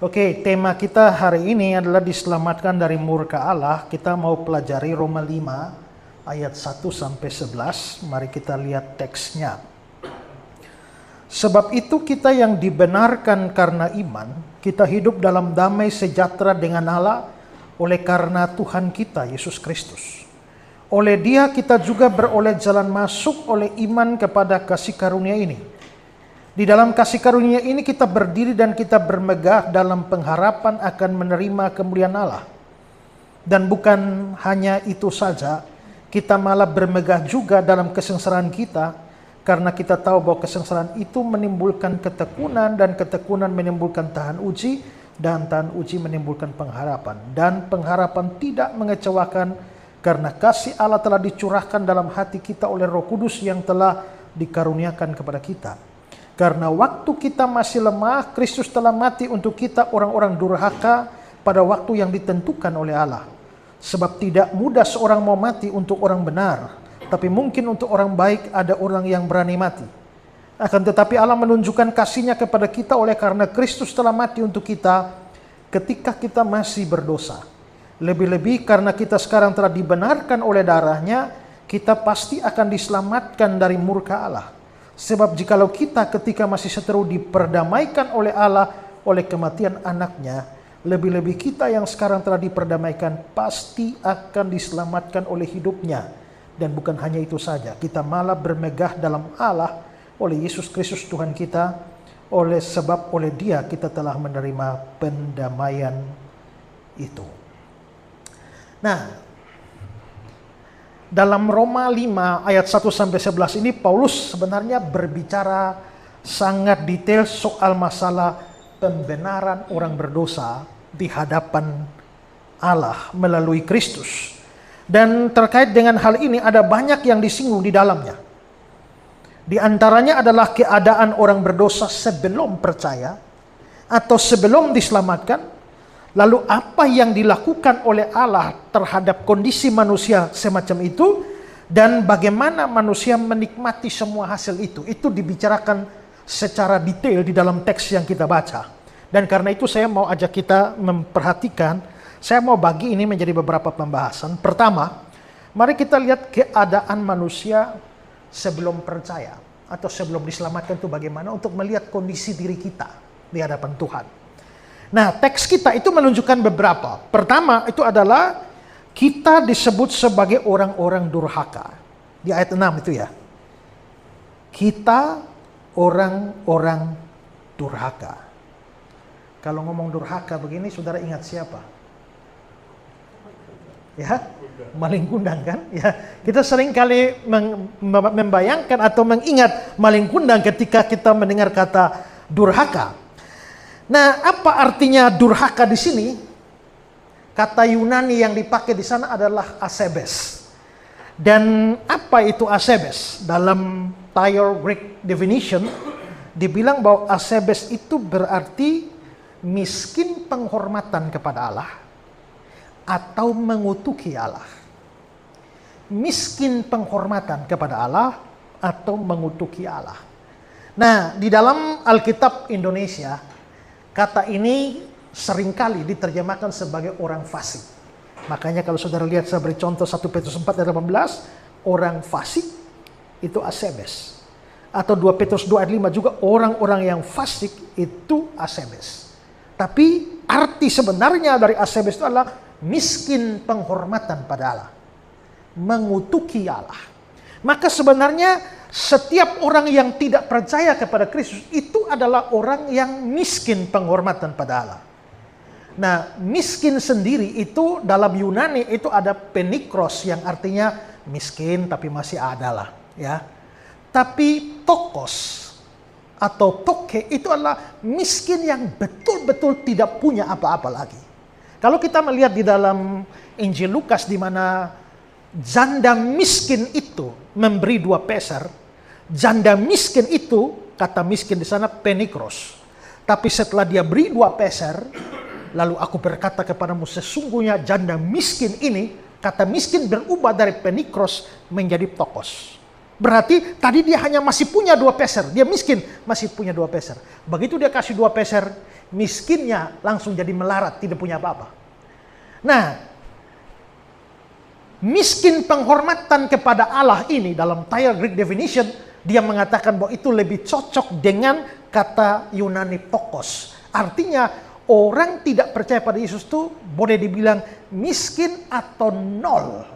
Oke, tema kita hari ini adalah diselamatkan dari murka Allah. Kita mau pelajari Roma 5 ayat 1 sampai 11. Mari kita lihat teksnya. Sebab itu kita yang dibenarkan karena iman, kita hidup dalam damai sejahtera dengan Allah oleh karena Tuhan kita Yesus Kristus. Oleh Dia kita juga beroleh jalan masuk oleh iman kepada kasih karunia ini. Di dalam kasih karunia ini kita berdiri dan kita bermegah dalam pengharapan akan menerima kemuliaan Allah. Dan bukan hanya itu saja, kita malah bermegah juga dalam kesengsaraan kita, karena kita tahu bahwa kesengsaraan itu menimbulkan ketekunan, dan ketekunan menimbulkan tahan uji, dan tahan uji menimbulkan pengharapan. Dan pengharapan tidak mengecewakan, karena kasih Allah telah dicurahkan dalam hati kita oleh Roh Kudus yang telah dikaruniakan kepada kita. Karena waktu kita masih lemah, Kristus telah mati untuk kita orang-orang durhaka pada waktu yang ditentukan oleh Allah. Sebab tidak mudah seorang mau mati untuk orang benar, tapi mungkin untuk orang baik ada orang yang berani mati. Akan tetapi Allah menunjukkan kasih-Nya kepada kita oleh karena Kristus telah mati untuk kita ketika kita masih berdosa. Lebih-lebih karena kita sekarang telah dibenarkan oleh darah-Nya, kita pasti akan diselamatkan dari murka Allah. Sebab jikalau kita ketika masih seteru diperdamaikan oleh Allah oleh kematian anaknya, lebih-lebih kita yang sekarang telah diperdamaikan pasti akan diselamatkan oleh hidupnya. Dan bukan hanya itu saja, kita malah bermegah dalam Allah oleh Yesus Kristus Tuhan kita, sebab oleh Dia kita telah menerima pendamaian itu. Nah, dalam Roma 5 ayat 1 sampai 11 ini Paulus sebenarnya berbicara sangat detail soal masalah pembenaran orang berdosa di hadapan Allah melalui Kristus. Dan terkait dengan hal ini ada banyak yang disinggung di dalamnya. Di antaranya adalah keadaan orang berdosa sebelum percaya atau sebelum diselamatkan. Lalu apa yang dilakukan oleh Allah terhadap kondisi manusia semacam itu, dan bagaimana manusia menikmati semua hasil itu. Itu dibicarakan secara detail di dalam teks yang kita baca. Dan karena itu saya mau ajak kita memperhatikan, saya mau bagi ini menjadi beberapa pembahasan. Pertama, mari kita lihat keadaan manusia sebelum percaya atau sebelum diselamatkan itu bagaimana, untuk melihat kondisi diri kita di hadapan Tuhan. Nah, teks kita itu menunjukkan beberapa. Pertama, itu adalah kita disebut sebagai orang-orang durhaka. Di ayat 6 itu ya. Kita orang-orang durhaka. Kalau ngomong durhaka begini, saudara ingat siapa? Ya, maling kundang kan? Ya, kita sering kali membayangkan atau mengingat maling kundang ketika kita mendengar kata durhaka. Nah, apa artinya durhaka di sini? Kata Yunani yang dipakai di sana adalah asebes. Dan apa itu asebes? Dalam Thayer Greek Definition dibilang bahwa asebes itu berarti miskin penghormatan kepada Allah atau mengutuki Allah. Miskin penghormatan kepada Allah atau mengutuki Allah. Nah, di dalam Alkitab Indonesia, kata ini seringkali diterjemahkan sebagai orang fasik. Makanya kalau saudara lihat, saya beri contoh 1 Petrus 4 ayat 18, orang fasik itu asebes. Atau 2 Petrus 2 ayat 5 juga, orang-orang yang fasik itu asebes. Tapi arti sebenarnya dari asebes itu adalah miskin penghormatan pada Allah, mengutuki Allah. Maka sebenarnya setiap orang yang tidak percaya kepada Kristus itu adalah orang yang miskin penghormatan pada Allah. Nah, miskin sendiri itu dalam Yunani itu ada penikros yang artinya miskin tapi masih ada lah, ya. Tapi tokos atau toke itu adalah miskin yang betul-betul tidak punya apa-apa lagi. Kalau kita melihat di dalam Injil Lukas di mana janda miskin itu memberi 2 peser. Janda miskin itu, kata miskin di sana penikros. Tapi setelah dia beri 2 peser, lalu aku berkata kepadamu, sesungguhnya janda miskin ini, kata miskin berubah dari penikros menjadi tokos. Berarti tadi dia hanya masih punya 2 peser. Dia miskin, masih punya 2 peser. Begitu dia kasih 2 peser, miskinnya langsung jadi melarat, tidak punya apa-apa. Nah, miskin penghormatan kepada Allah ini dalam Thayer Greek Definition, dia mengatakan bahwa itu lebih cocok dengan kata Yunani tokos. Artinya orang tidak percaya pada Yesus itu boleh dibilang miskin atau nol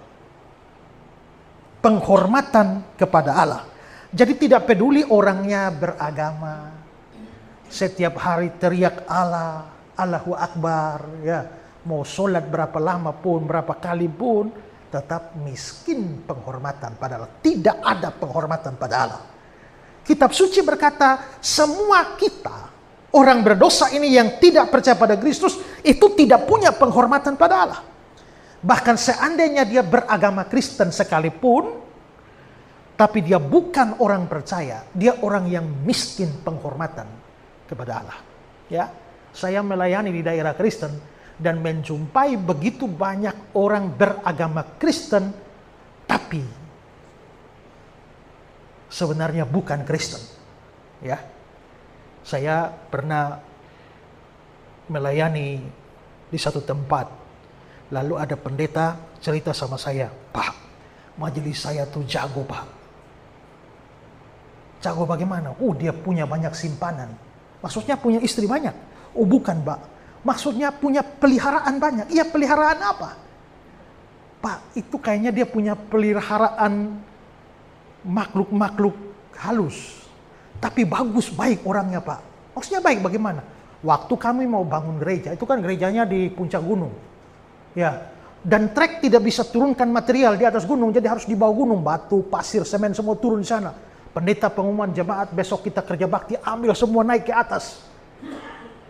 penghormatan kepada Allah. Jadi tidak peduli orangnya beragama, setiap hari teriak Allah, Allahu Akbar, ya, mau sholat berapa lama pun, berapa kali pun, tetap miskin penghormatan pada Allah. Tidak ada penghormatan pada Allah. Kitab suci berkata, semua kita, orang berdosa ini yang tidak percaya pada Kristus, itu tidak punya penghormatan pada Allah. Bahkan seandainya dia beragama Kristen sekalipun, tapi dia bukan orang percaya, dia orang yang miskin penghormatan kepada Allah. Ya, saya melayani di daerah Kristen dan menjumpai begitu banyak orang beragama Kristen, tapi sebenarnya bukan Kristen. Ya, saya pernah melayani di satu tempat. Lalu ada pendeta cerita sama saya, Pak, majelis saya tuh jago, Pak. Jago bagaimana? Dia punya banyak simpanan. Maksudnya punya istri banyak? Bukan, Pak. Maksudnya punya peliharaan banyak. Iya, peliharaan apa? Pak, itu kayaknya dia punya peliharaan makhluk-makhluk halus. Tapi bagus, baik orangnya, Pak. Maksudnya baik bagaimana? Waktu kami mau bangun gereja, itu kan gerejanya di puncak gunung. Ya, dan trek tidak bisa turunkan material di atas gunung, jadi harus di bawah gunung, batu, pasir, semen semua turun di sana. Pendeta pengumuman jemaat besok kita kerja bakti, ambil semua naik ke atas.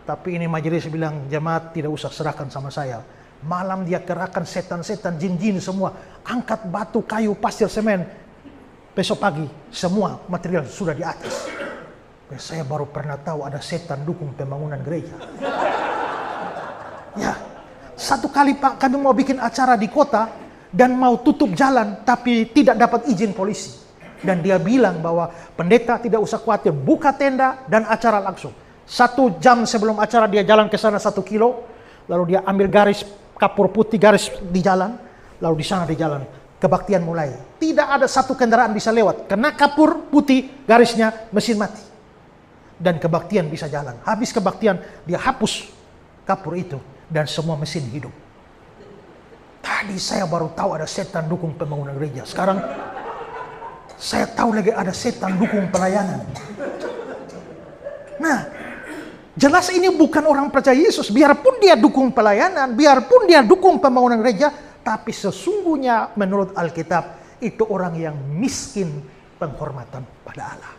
Tapi ini majelis bilang, jemaat tidak usah serahkan sama saya. Malam dia kerahkan setan-setan, jin-jin semua, angkat batu, kayu, pasir, semen. Besok pagi semua material sudah di atas. Saya baru pernah tahu ada setan dukung pembangunan gereja. Ya. Satu kali, Pak, kami mau bikin acara di kota dan mau tutup jalan tapi tidak dapat izin polisi. Dan dia bilang bahwa pendeta tidak usah khawatir, buka tenda dan acara langsung. 1 jam sebelum acara dia jalan ke sana 1 kilo, lalu dia ambil garis kapur putih, garis di jalan, lalu di sana di jalan. Kebaktian mulai. Tidak ada satu kendaraan bisa lewat. Kena kapur putih, garisnya mesin mati. Dan kebaktian bisa jalan. Habis kebaktian, dia hapus kapur itu. Dan semua mesin hidup. Tadi saya baru tahu ada setan dukung pembangunan gereja. Sekarang saya tahu lagi ada setan dukung pelayanan. Nah, jelas ini bukan orang percaya Yesus. Biarpun dia dukung pelayanan, biarpun dia dukung pembangunan gereja, tapi sesungguhnya menurut Alkitab itu orang yang miskin penghormatan pada Allah.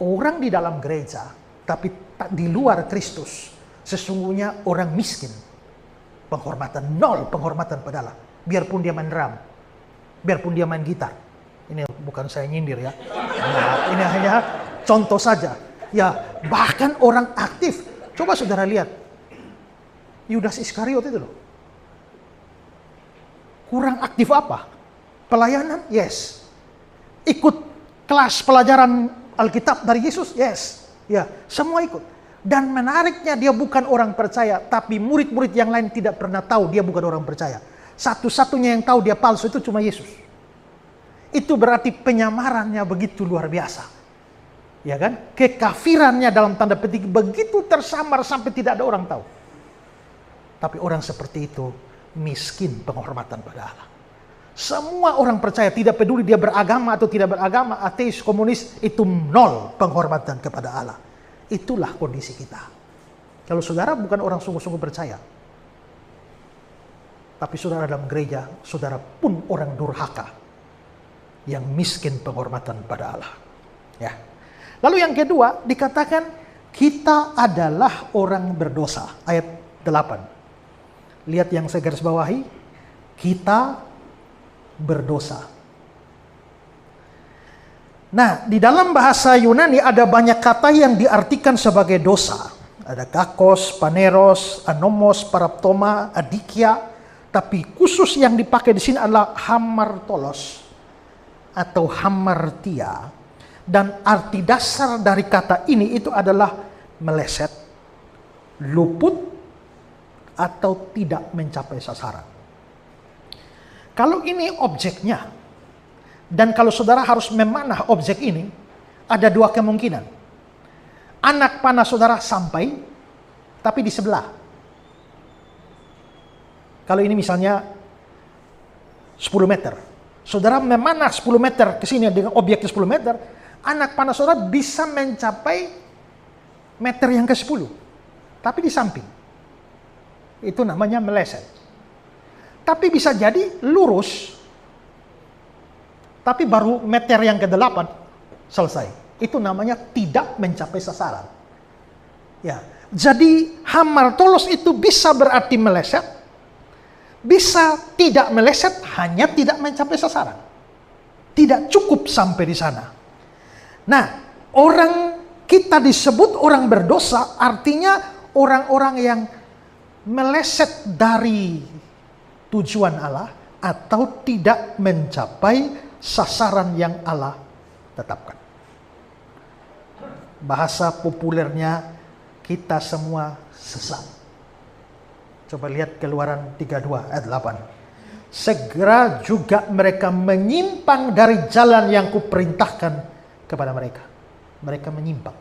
Orang di dalam gereja, tapi di luar Kristus, sesungguhnya orang miskin penghormatan, nol penghormatan pada Allah. Biarpun dia main drum, biarpun dia main gitar. Ini bukan saya nyindir ya. Nah, ini hanya contoh saja. Ya, bahkan orang aktif. Coba saudara lihat. Yudas Iskariot itu loh. Kurang aktif apa? Pelayanan? Yes. Ikut kelas pelajaran Alkitab dari Yesus? Yes. Ya, semua ikut. Dan menariknya dia bukan orang percaya, tapi murid-murid yang lain tidak pernah tahu dia bukan orang percaya. Satu-satunya yang tahu dia palsu itu cuma Yesus. Itu berarti penyamarannya begitu luar biasa. Ya kan? Kekafirannya dalam tanda petik begitu tersamar sampai tidak ada orang tahu. Tapi orang seperti itu miskin penghormatan pada Allah. Semua orang percaya, tidak peduli dia beragama atau tidak beragama, ateis, komunis, itu nol penghormatan kepada Allah. Itulah kondisi kita. Kalau saudara bukan orang sungguh-sungguh percaya, tapi saudara dalam gereja, saudara pun orang durhaka yang miskin penghormatan pada Allah. Ya. Lalu yang kedua dikatakan kita adalah orang berdosa. Ayat 8. Lihat yang saya garis bawahi. Kita berdosa. Nah, di dalam bahasa Yunani ada banyak kata yang diartikan sebagai dosa. Ada kakos, paneros, anomos, paraptoma, adikia. Tapi khusus yang dipakai di sini adalah hamartolos. atau hamartia, dan arti dasar dari kata ini itu adalah meleset, luput, atau tidak mencapai sasaran. Kalau ini objeknya, dan kalau saudara harus memanah objek ini, ada dua kemungkinan. Anak panah saudara sampai, tapi di sebelah. Kalau ini misalnya 10 meter. Saudara memanah 10 meter ke sini dengan objek 10 meter, anak panah saudara bisa mencapai meter yang ke-10. Tapi di samping. Itu namanya meleset. Tapi bisa jadi lurus, tapi baru meter yang ke-8 selesai. Itu namanya tidak mencapai sasaran. Ya, jadi hamartolos itu bisa berarti meleset, bisa tidak meleset, hanya tidak mencapai sasaran. Tidak cukup sampai di sana. Nah, kita disebut orang berdosa, artinya orang-orang yang meleset dari tujuan Allah atau tidak mencapai sasaran yang Allah tetapkan. Bahasa populernya, kita semua sesat. Coba lihat Keluaran 32 ayat 8. Segera juga mereka menyimpang dari jalan yang kuperintahkan kepada mereka. Mereka menyimpang.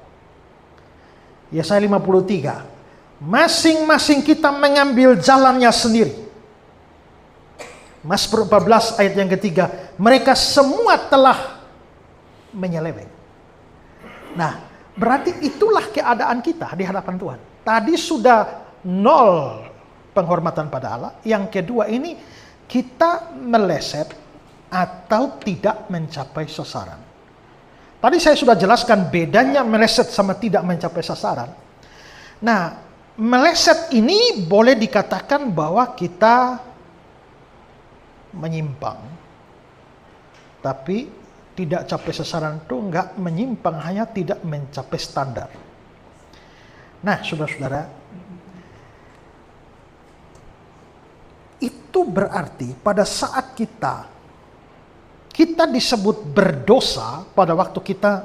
Yesaya 53. Masing-masing kita mengambil jalannya sendiri. Mazmur 14 ayat yang ketiga. Mereka semua telah menyeleweng. Nah, berarti itulah keadaan kita di hadapan Tuhan. Tadi sudah 0 penghormatan pada Allah. Yang kedua ini, kita meleset atau tidak mencapai sasaran. Tadi saya sudah jelaskan bedanya meleset sama tidak mencapai sasaran. Nah, meleset ini boleh dikatakan bahwa kita menyimpang. Tapi tidak capai sasaran itu enggak menyimpang, hanya tidak mencapai standar. Nah, saudara-saudara, itu berarti pada saat kita disebut berdosa pada waktu kita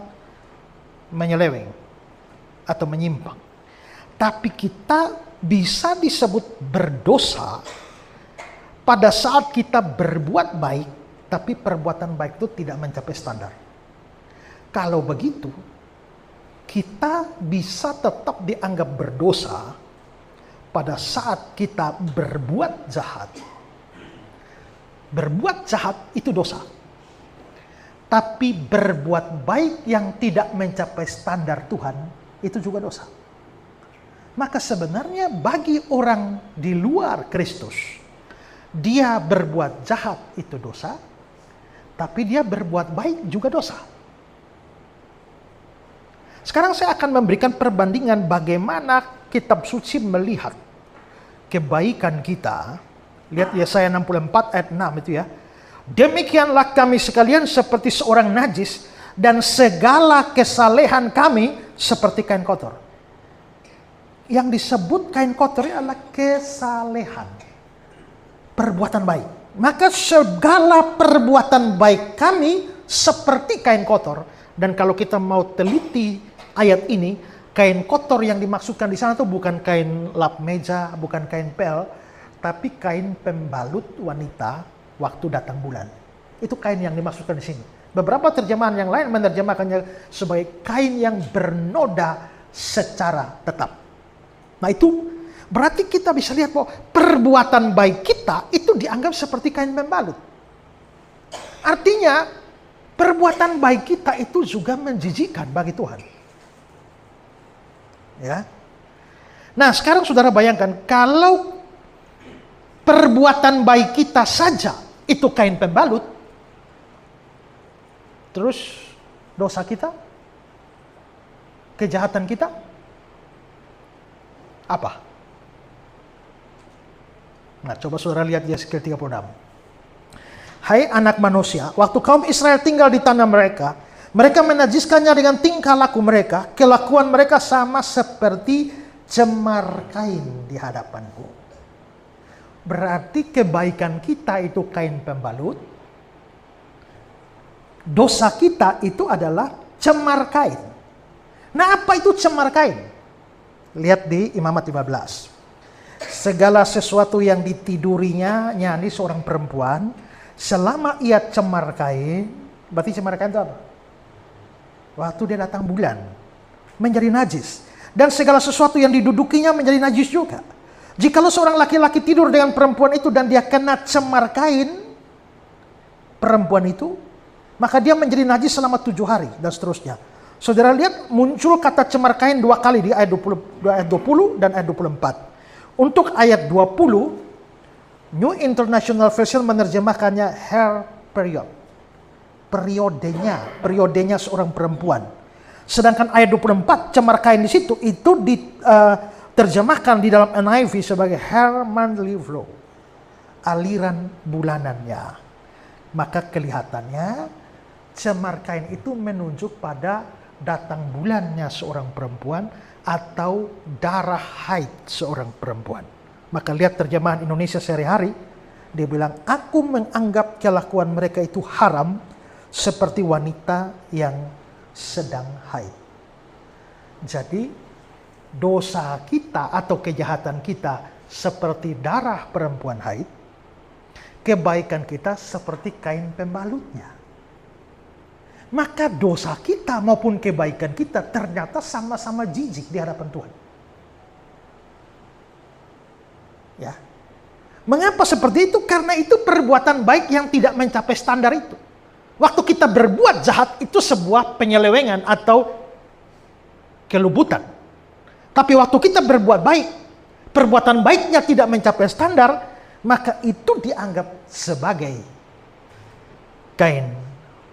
menyeleweng atau menyimpang. Tapi kita bisa disebut berdosa pada saat kita berbuat baik, tapi perbuatan baik itu tidak mencapai standar. Kalau begitu, kita bisa tetap dianggap berdosa pada saat kita berbuat jahat. Berbuat jahat itu dosa. Tapi berbuat baik yang tidak mencapai standar Tuhan, itu juga dosa. Maka sebenarnya bagi orang di luar Kristus, dia berbuat jahat itu dosa, tapi dia berbuat baik juga dosa. Sekarang saya akan memberikan perbandingan bagaimana kitab suci melihat kebaikan kita. Lihat Yesaya 64 ayat 6 itu ya. Demikianlah kami sekalian seperti seorang najis, dan segala kesalehan kami seperti kain kotor. Yang disebut kain kotor adalah kesalehan, perbuatan baik. Maka segala perbuatan baik kami seperti kain kotor. Dan kalau kita mau teliti ayat ini, kain kotor yang dimaksudkan di sana itu bukan kain lap meja, bukan kain pel, tapi kain pembalut wanita waktu datang bulan. Itu kain yang dimaksudkan di sini. Beberapa terjemahan yang lain menerjemahkannya sebagai kain yang bernoda secara tetap. Nah itu berarti kita bisa lihat bahwa perbuatan baik kita itu dianggap seperti kain pembalut. Artinya perbuatan baik kita itu juga menjijikan bagi Tuhan. Ya. Nah sekarang saudara bayangkan, kalau perbuatan baik kita saja itu kain pembalut, terus dosa kita, kejahatan kita, apa? Nah, coba saudara lihat Yeskiel 36. Hai anak manusia, waktu kaum Israel tinggal di tanah mereka, mereka menajiskannya dengan tingkah laku mereka. Kelakuan mereka sama seperti cemar kain di hadapanku. Berarti kebaikan kita itu kain pembalut, Dosa kita itu adalah cemar kain. Nah, apa itu cemar kain? Lihat di Imamat 15. Segala sesuatu yang ditidurinya, nyanyi seorang perempuan, selama ia cemar kain, berarti cemar kain itu apa? Waktu dia datang bulan, menjadi najis. Dan segala sesuatu yang didudukinya menjadi najis juga. Jikalau seorang laki-laki tidur dengan perempuan itu dan dia kena cemar kain, perempuan itu, maka dia menjadi najis selama 7 hari dan seterusnya. Saudara lihat muncul kata cemar kain 2 kali di ayat 20 dan ayat 24. Untuk ayat 20, New International Version menerjemahkannya hair period. Periodenya seorang perempuan. Sedangkan ayat 24 cemar kain di situ itu diterjemahkan di dalam NIV sebagai hair monthly flow. Aliran bulanannya. Maka kelihatannya cemar kain itu menunjuk pada datang bulannya seorang perempuan atau darah haid seorang perempuan. Maka lihat terjemahan Indonesia sehari-hari, dia bilang, aku menganggap kelakuan mereka itu haram seperti wanita yang sedang haid. Jadi dosa kita atau kejahatan kita seperti darah perempuan haid, kebaikan kita seperti kain pembalutnya. Maka dosa kita maupun kebaikan kita ternyata sama-sama jijik di hadapan Tuhan. Ya. Mengapa seperti itu? Karena itu perbuatan baik yang tidak mencapai standar itu. Waktu kita berbuat jahat itu sebuah penyelewengan atau kelubutan. Tapi waktu kita berbuat baik, perbuatan baiknya tidak mencapai standar, maka itu dianggap sebagai kain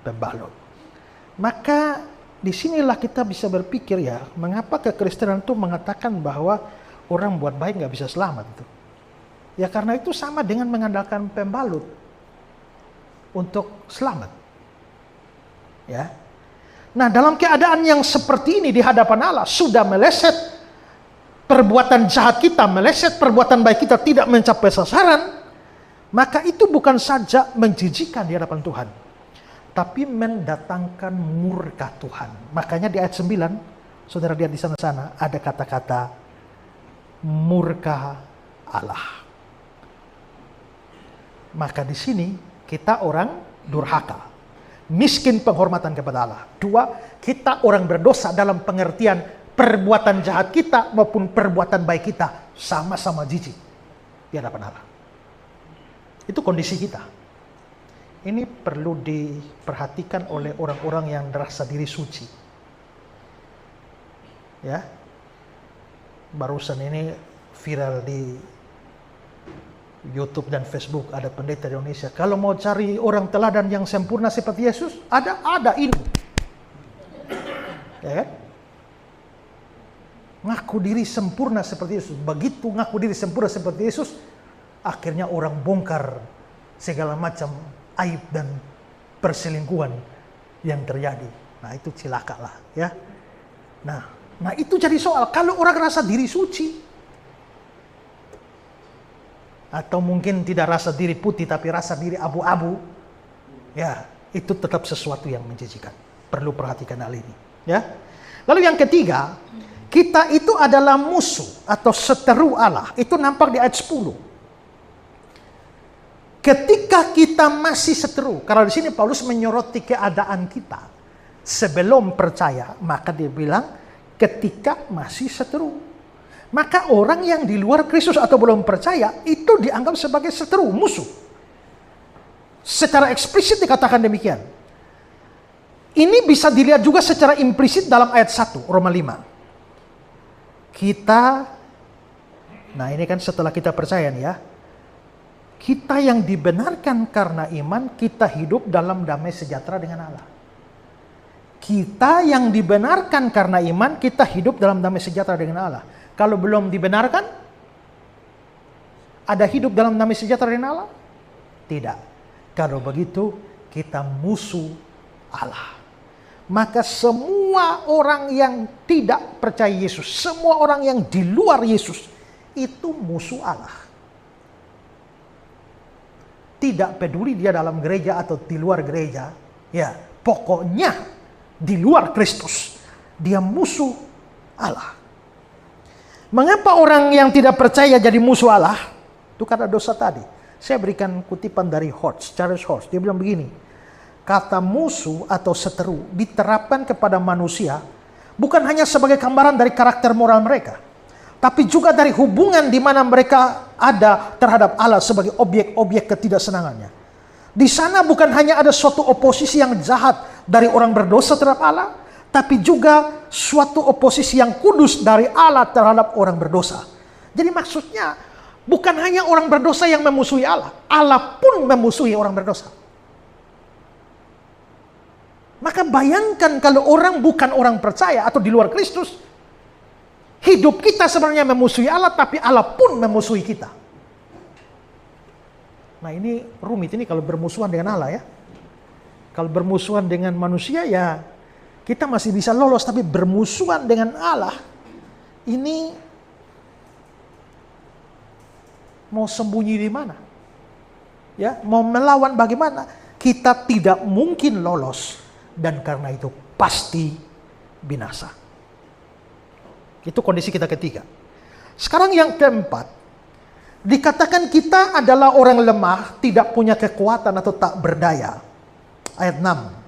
pembalut. Maka disinilah kita bisa berpikir ya, mengapa kekristenan itu mengatakan bahwa orang buat baik nggak bisa selamat itu? Ya karena itu sama dengan mengandalkan pembalut untuk selamat. Ya. Nah, dalam keadaan yang seperti ini di hadapan Allah sudah meleset perbuatan jahat kita, meleset perbuatan baik kita tidak mencapai sasaran, maka itu bukan saja menjijikan di hadapan Tuhan, tapi mendatangkan murka Tuhan. Makanya di ayat 9, saudara lihat di sana-sana ada kata-kata murka Allah. Maka di sini kita orang durhaka, miskin penghormatan kepada Allah. 2, kita orang berdosa dalam pengertian perbuatan jahat kita maupun perbuatan baik kita sama-sama jijik di hadapan Allah. Itu kondisi kita. Ini perlu diperhatikan oleh orang-orang yang merasa diri suci. Ya. Barusan ini viral di YouTube dan Facebook, ada pendeta di Indonesia. Kalau mau cari orang teladan yang sempurna seperti Yesus, ada ini. Ya kan? Ngaku diri sempurna seperti Yesus. Begitu ngaku diri sempurna seperti Yesus, akhirnya orang bongkar segala macam aib dan perselingkuhan yang terjadi. Nah, itu cilaka lah, ya. Nah itu jadi soal. Kalau orang rasa diri suci, atau mungkin tidak rasa diri putih tapi rasa diri abu-abu, ya itu tetap sesuatu yang menjijikan. Perlu perhatikan hal ini, ya. Lalu yang ketiga, kita itu adalah musuh atau seteru Allah. Itu nampak di ayat 10. Ketika kita masih seteru, karena di sini Paulus menyoroti keadaan kita sebelum percaya, maka dia bilang ketika masih seteru. Maka orang yang di luar Kristus atau belum percaya itu dianggap sebagai seteru, musuh. Secara eksplisit dikatakan demikian. Ini bisa dilihat juga secara implisit dalam ayat 1 Roma 5. Nah ini kan setelah kita percaya nih ya. Kita yang dibenarkan karena iman, kita hidup dalam damai sejahtera dengan Allah. Kita yang dibenarkan karena iman, kita hidup dalam damai sejahtera dengan Allah. Kalau belum dibenarkan, ada hidup dalam damai sejahtera dengan Allah? Tidak. Kalau begitu, kita musuh Allah. Maka semua orang yang tidak percaya Yesus, semua orang yang di luar Yesus, itu musuh Allah. Tidak peduli dia dalam gereja atau di luar gereja, ya Pokoknya di luar Kristus, dia musuh Allah. Mengapa orang yang tidak percaya jadi musuh Allah? Itu karena dosa tadi. Saya berikan kutipan dari Charles Horst. Dia bilang begini, kata musuh atau seteru diterapkan kepada manusia bukan hanya sebagai gambaran dari karakter moral mereka, tapi juga dari hubungan di mana mereka ada terhadap Allah sebagai objek-objek ketidaksenangannya. Di sana bukan hanya ada suatu oposisi yang jahat dari orang berdosa terhadap Allah, tapi juga suatu oposisi yang kudus dari Allah terhadap orang berdosa. Jadi maksudnya bukan hanya orang berdosa yang memusuhi Allah, Allah pun memusuhi orang berdosa. Maka bayangkan kalau orang bukan orang percaya atau di luar Kristus, hidup kita sebenarnya memusuhi Allah, tapi Allah pun memusuhi kita. Nah ini rumit ini kalau bermusuhan dengan Allah ya. Kalau bermusuhan dengan manusia ya kita masih bisa lolos, tapi bermusuhan dengan Allah ini mau sembunyi di mana? Ya, mau melawan bagaimana? Kita tidak mungkin lolos dan karena itu pasti binasa. Itu kondisi kita ketiga. Sekarang yang keempat, dikatakan kita adalah orang lemah, tidak punya kekuatan atau tak berdaya. Ayat 6.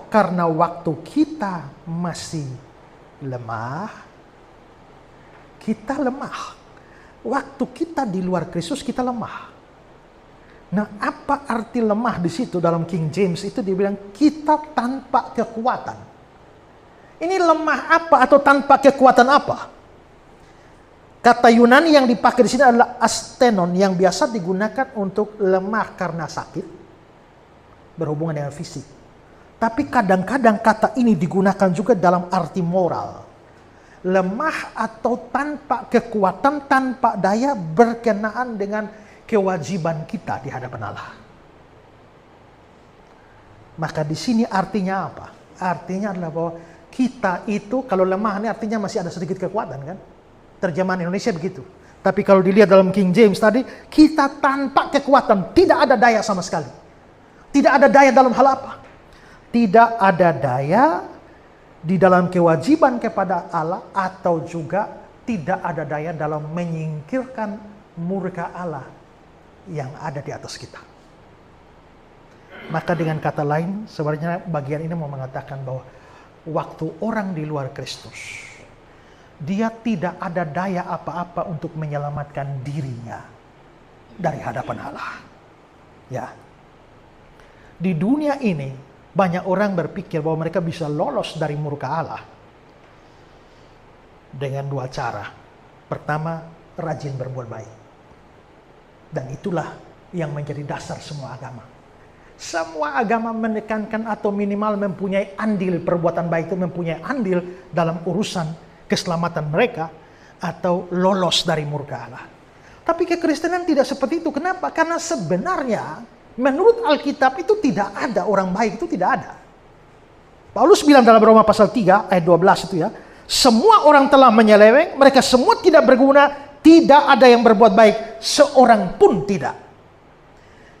Karena waktu kita masih lemah, kita lemah. Waktu kita di luar Kristus kita lemah. Nah, apa arti lemah di situ dalam King James itu dibilang kita tanpa kekuatan. Ini lemah apa atau tanpa kekuatan apa? Kata Yunani yang dipakai di sini adalah astenon yang biasa digunakan untuk lemah karena sakit, berhubungan dengan fisik. Tapi kadang-kadang kata ini digunakan juga dalam arti moral. Lemah atau tanpa kekuatan, tanpa daya berkenaan dengan kewajiban kita di hadapan Allah. Maka di sini artinya apa? Artinya adalah bahwa kita itu kalau lemah ini artinya masih ada sedikit kekuatan kan? Terjemahan Indonesia begitu. Tapi kalau dilihat dalam King James tadi, kita tanpa kekuatan, tidak ada daya sama sekali. Tidak ada daya dalam hal apa? Tidak ada daya di dalam kewajiban kepada Allah atau juga tidak ada daya dalam menyingkirkan murka Allah yang ada di atas kita. Maka dengan kata lain, sebenarnya bagian ini mau mengatakan bahwa waktu orang di luar Kristus, dia tidak ada daya apa-apa untuk menyelamatkan dirinya dari hadapan Allah. Ya. Di dunia ini, banyak orang berpikir bahwa mereka bisa lolos dari murka Allah dengan dua cara. Pertama, rajin berbuat baik. Dan itulah yang menjadi dasar semua agama. Semua agama menekankan atau minimal mempunyai andil perbuatan baik itu, mempunyai andil dalam urusan keselamatan mereka atau lolos dari murka Allah. Tapi kekristenan tidak seperti itu. Kenapa? Karena sebenarnya menurut Alkitab itu tidak ada orang baik, itu tidak ada. Paulus bilang dalam Roma pasal 3 ayat 12 itu ya, semua orang telah menyeleweng, mereka semua tidak berguna, tidak ada yang berbuat baik, seorang pun tidak.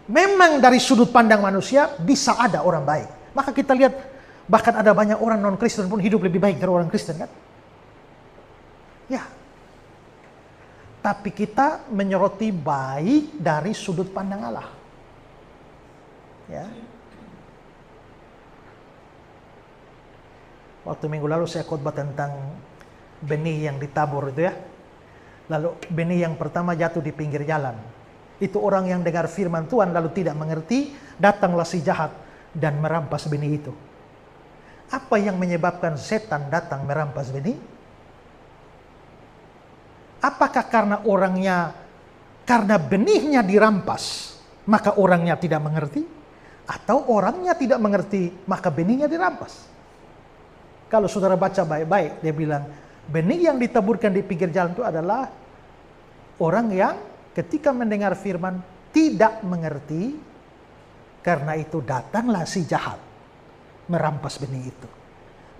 Memang dari sudut pandang manusia bisa ada orang baik. Maka kita lihat bahkan ada banyak orang non-Kristen pun hidup lebih baik dari orang Kristen kan? Ya. Tapi kita menyoroti baik dari sudut pandang Allah. Ya. Waktu minggu lalu saya khotbah tentang benih yang ditabur itu ya. Lalu benih yang pertama jatuh di pinggir jalan. Itu orang yang dengar firman Tuhan lalu tidak mengerti, datanglah si jahat dan merampas benih itu. Apa yang menyebabkan setan datang merampas benih? Apakah karena benihnya dirampas, maka orangnya tidak mengerti? Atau orangnya tidak mengerti, maka benihnya dirampas? Kalau saudara baca baik-baik, dia bilang, benih yang ditaburkan di pinggir jalan itu adalah orang yang ketika mendengar firman tidak mengerti, karena itu datanglah si jahat merampas benih itu.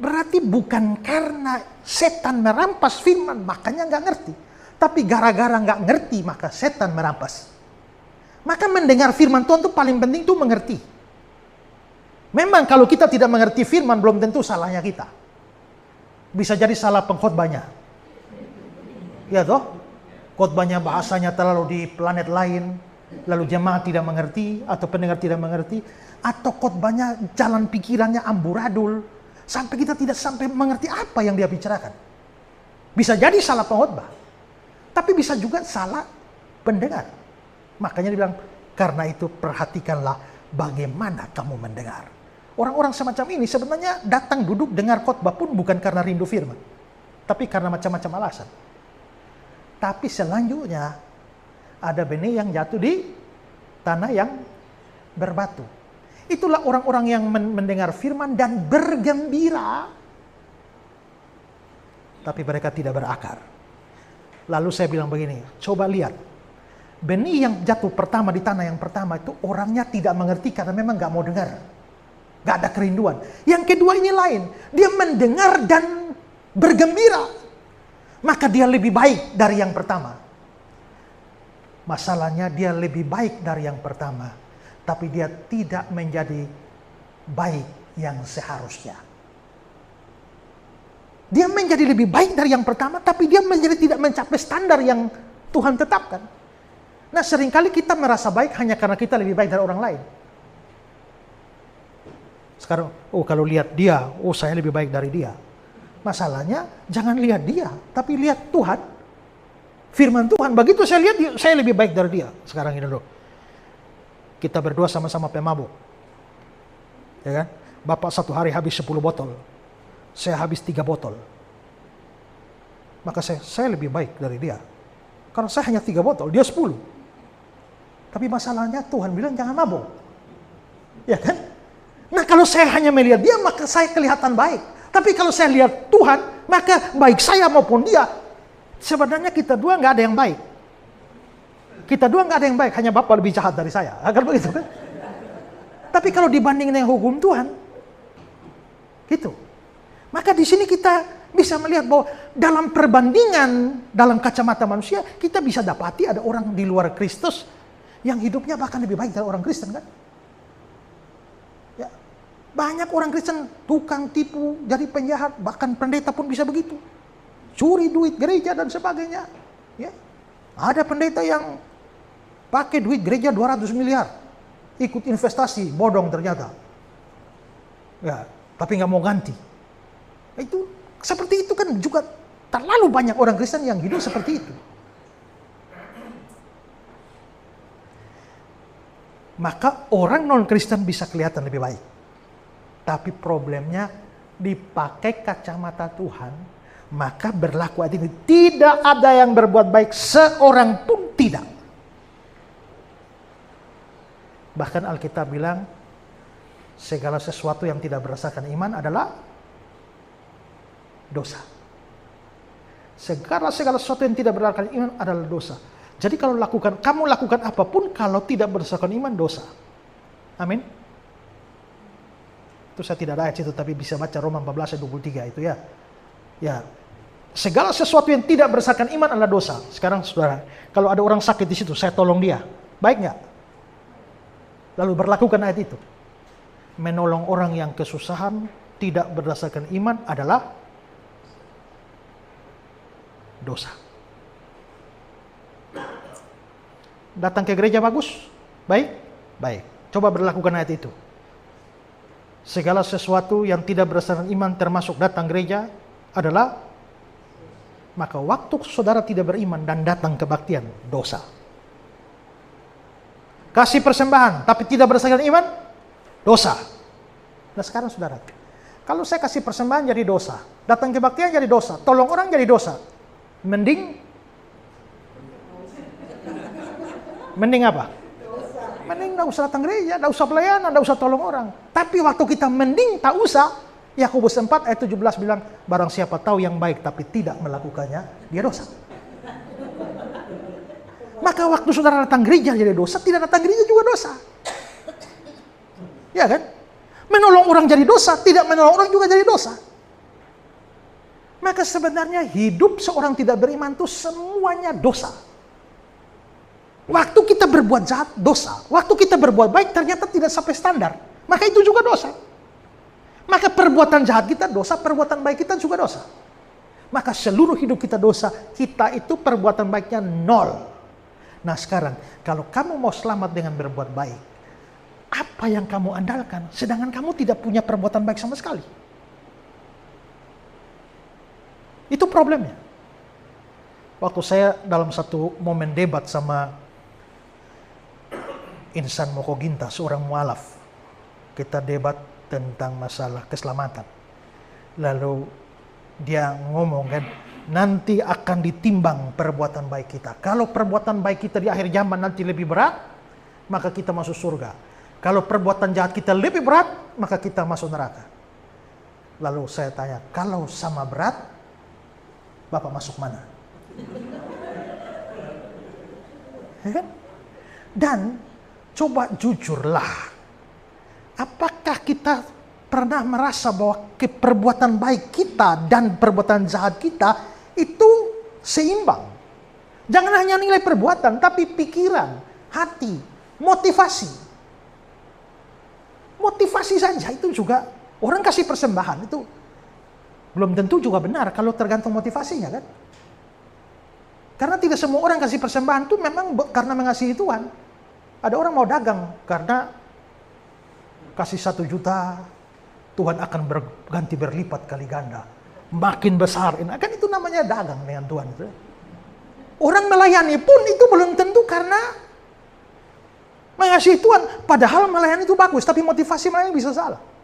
Berarti bukan karena setan merampas firman, makanya nggak ngerti. Tapi gara-gara nggak ngerti, maka setan merampas. Maka mendengar firman Tuhan itu paling penting itu mengerti. Memang kalau kita tidak mengerti firman, belum tentu salahnya kita. Bisa jadi salah pengkhotbahnya. Ya toh? Khotbahnya bahasanya terlalu di planet lain, lalu jemaat tidak mengerti, atau pendengar tidak mengerti, atau khotbahnya jalan pikirannya amburadul, sampai kita tidak sampai mengerti apa yang dia bicarakan. Bisa jadi salah pengkhotbah, tapi bisa juga salah pendengar. Makanya dibilang, karena itu perhatikanlah bagaimana kamu mendengar. Orang-orang semacam ini sebenarnya datang duduk dengar khotbah pun bukan karena rindu firman, tapi karena macam-macam alasan. Tapi selanjutnya ada benih yang jatuh di tanah yang berbatu. Itulah orang-orang yang mendengar firman dan bergembira, tapi mereka tidak berakar. Lalu saya bilang begini, coba lihat. Benih yang jatuh pertama di tanah yang pertama itu orangnya tidak mengerti karena memang gak mau dengar. Gak ada kerinduan. Yang kedua ini lain. Dia mendengar dan bergembira. Maka dia lebih baik dari yang pertama. Masalahnya dia lebih baik dari yang pertama. Tapi dia tidak menjadi baik yang seharusnya. Dia menjadi lebih baik dari yang pertama, tapi dia menjadi tidak mencapai standar yang Tuhan tetapkan. Nah, seringkali kita merasa baik hanya karena kita lebih baik dari orang lain. Sekarang, kalau lihat dia, saya lebih baik dari dia. Masalahnya, jangan lihat dia, tapi lihat Tuhan. Firman Tuhan, begitu saya lihat, saya lebih baik dari dia. Sekarang ini dulu. Kita berdua sama-sama pemabuk. Ya kan? Bapak satu hari habis 10 botol. Saya habis 3 botol. Maka saya lebih baik dari dia. Karena saya hanya 3 botol, dia 10. Tapi masalahnya Tuhan bilang jangan mabuk. Ya kan? Nah, kalau saya hanya melihat dia, maka saya kelihatan baik. Tapi kalau saya lihat Tuhan, maka baik saya maupun dia, sebenarnya kita dua nggak ada yang baik. Kita dua nggak ada yang baik, hanya Bapak lebih jahat dari saya. Agar begitu kan? Tapi kalau dibanding dengan hukum Tuhan, gitu. Maka di sini kita bisa melihat bahwa dalam perbandingan, dalam kacamata manusia, kita bisa dapati ada orang di luar Kristus yang hidupnya bahkan lebih baik dari orang Kristen kan? Banyak orang Kristen tukang tipu, jadi penjahat, bahkan pendeta pun bisa begitu. Curi duit gereja dan sebagainya. Ya. Ada pendeta yang pakai duit gereja 200 miliar. Ikut investasi, bodong ternyata. Ya, tapi nggak mau ganti. Itu seperti itu kan juga terlalu banyak orang Kristen yang hidup seperti itu. Maka orang non-Kristen bisa kelihatan lebih baik. Tapi problemnya dipakai kacamata Tuhan, maka berlaku adil. Tidak ada yang berbuat baik, seorang pun tidak. Bahkan Alkitab bilang, segala sesuatu yang tidak berdasarkan iman adalah dosa. Segala sesuatu yang tidak berdasarkan iman adalah dosa. Jadi kalau kamu lakukan apapun, kalau tidak berdasarkan iman, dosa. Amin. Itu saya tidak ada ayat itu, tapi bisa baca Roma 14 ayat 23 itu ya. Ya. Segala sesuatu yang tidak berdasarkan iman adalah dosa. Sekarang saudara, kalau ada orang sakit di situ, saya tolong dia. Baik nggak? Lalu berlakukan ayat itu. Menolong orang yang kesusahan tidak berdasarkan iman adalah dosa. Datang ke gereja bagus? Baik? Baik. Coba berlakukan ayat itu. Segala sesuatu yang tidak berdasarkan iman termasuk datang gereja adalah, maka waktu saudara tidak beriman dan datang kebaktian, dosa. Kasih persembahan tapi tidak berdasarkan iman, dosa. Nah sekarang saudara, kalau saya kasih persembahan jadi dosa, datang kebaktian jadi dosa, tolong orang jadi dosa, mending apa? Mending gak usah datang gereja, gak usah pelayanan, gak usah tolong orang. Tapi waktu kita mending tak usah, Yakobus 4 ayat 17 bilang, barang siapa tahu yang baik tapi tidak melakukannya, dia dosa. Maka waktu saudara datang gereja jadi dosa, tidak datang gereja juga dosa. Ya kan? Menolong orang jadi dosa, tidak menolong orang juga jadi dosa. Maka sebenarnya hidup seorang tidak beriman itu semuanya dosa. Waktu kita berbuat jahat, dosa. Waktu kita berbuat baik, ternyata tidak sampai standar. Maka itu juga dosa. Maka perbuatan jahat kita dosa, perbuatan baik kita juga dosa. Maka seluruh hidup kita dosa, kita itu perbuatan baiknya nol. Nah sekarang, kalau kamu mau selamat dengan berbuat baik, apa yang kamu andalkan? Sedangkan kamu tidak punya perbuatan baik sama sekali. Itu problemnya. Waktu saya dalam satu momen debat sama Insan Mokoginta, seorang mualaf. Kita debat tentang masalah keselamatan. Lalu dia ngomong kan, nanti akan ditimbang perbuatan baik kita. Kalau perbuatan baik kita di akhir zaman nanti lebih berat, maka kita masuk surga. Kalau perbuatan jahat kita lebih berat, maka kita masuk neraka. Lalu saya tanya, kalau sama berat, Bapak masuk mana? Dan coba jujurlah, apakah kita pernah merasa bahwa perbuatan baik kita dan perbuatan jahat kita itu seimbang? Jangan hanya nilai perbuatan, tapi pikiran, hati, motivasi. Motivasi saja itu juga, orang kasih persembahan itu belum tentu juga benar kalau tergantung motivasinya kan. Karena tidak semua orang kasih persembahan itu memang karena mengasihi Tuhan. Ada orang mau dagang karena kasih 1 juta, Tuhan akan berganti berlipat kali ganda. Makin besar. Kan itu namanya dagang dengan Tuhan. Orang melayani pun itu belum tentu karena mengasihi Tuhan. Padahal melayani itu bagus, tapi motivasi melayani bisa salah.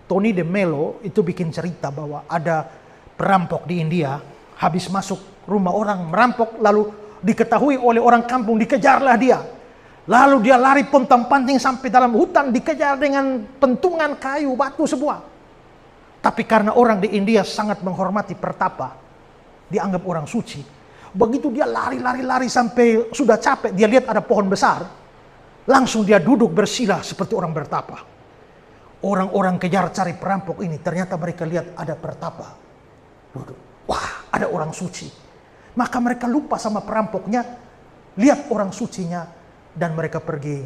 Tony De Mello itu bikin cerita bahwa ada perampok di India, habis masuk rumah orang merampok, lalu diketahui oleh orang kampung, dikejarlah dia. Lalu dia lari pontang-panting sampai dalam hutan, dikejar dengan pentungan kayu, batu semua. Tapi karena orang di India sangat menghormati pertapa, dianggap orang suci. Begitu dia lari sampai sudah capek, dia lihat ada pohon besar, langsung dia duduk bersila seperti orang bertapa. Orang-orang kejar cari perampok ini, ternyata mereka lihat ada pertapa. Duduk. Wah, ada orang suci. Maka mereka lupa sama perampoknya, lihat orang sucinya, dan mereka pergi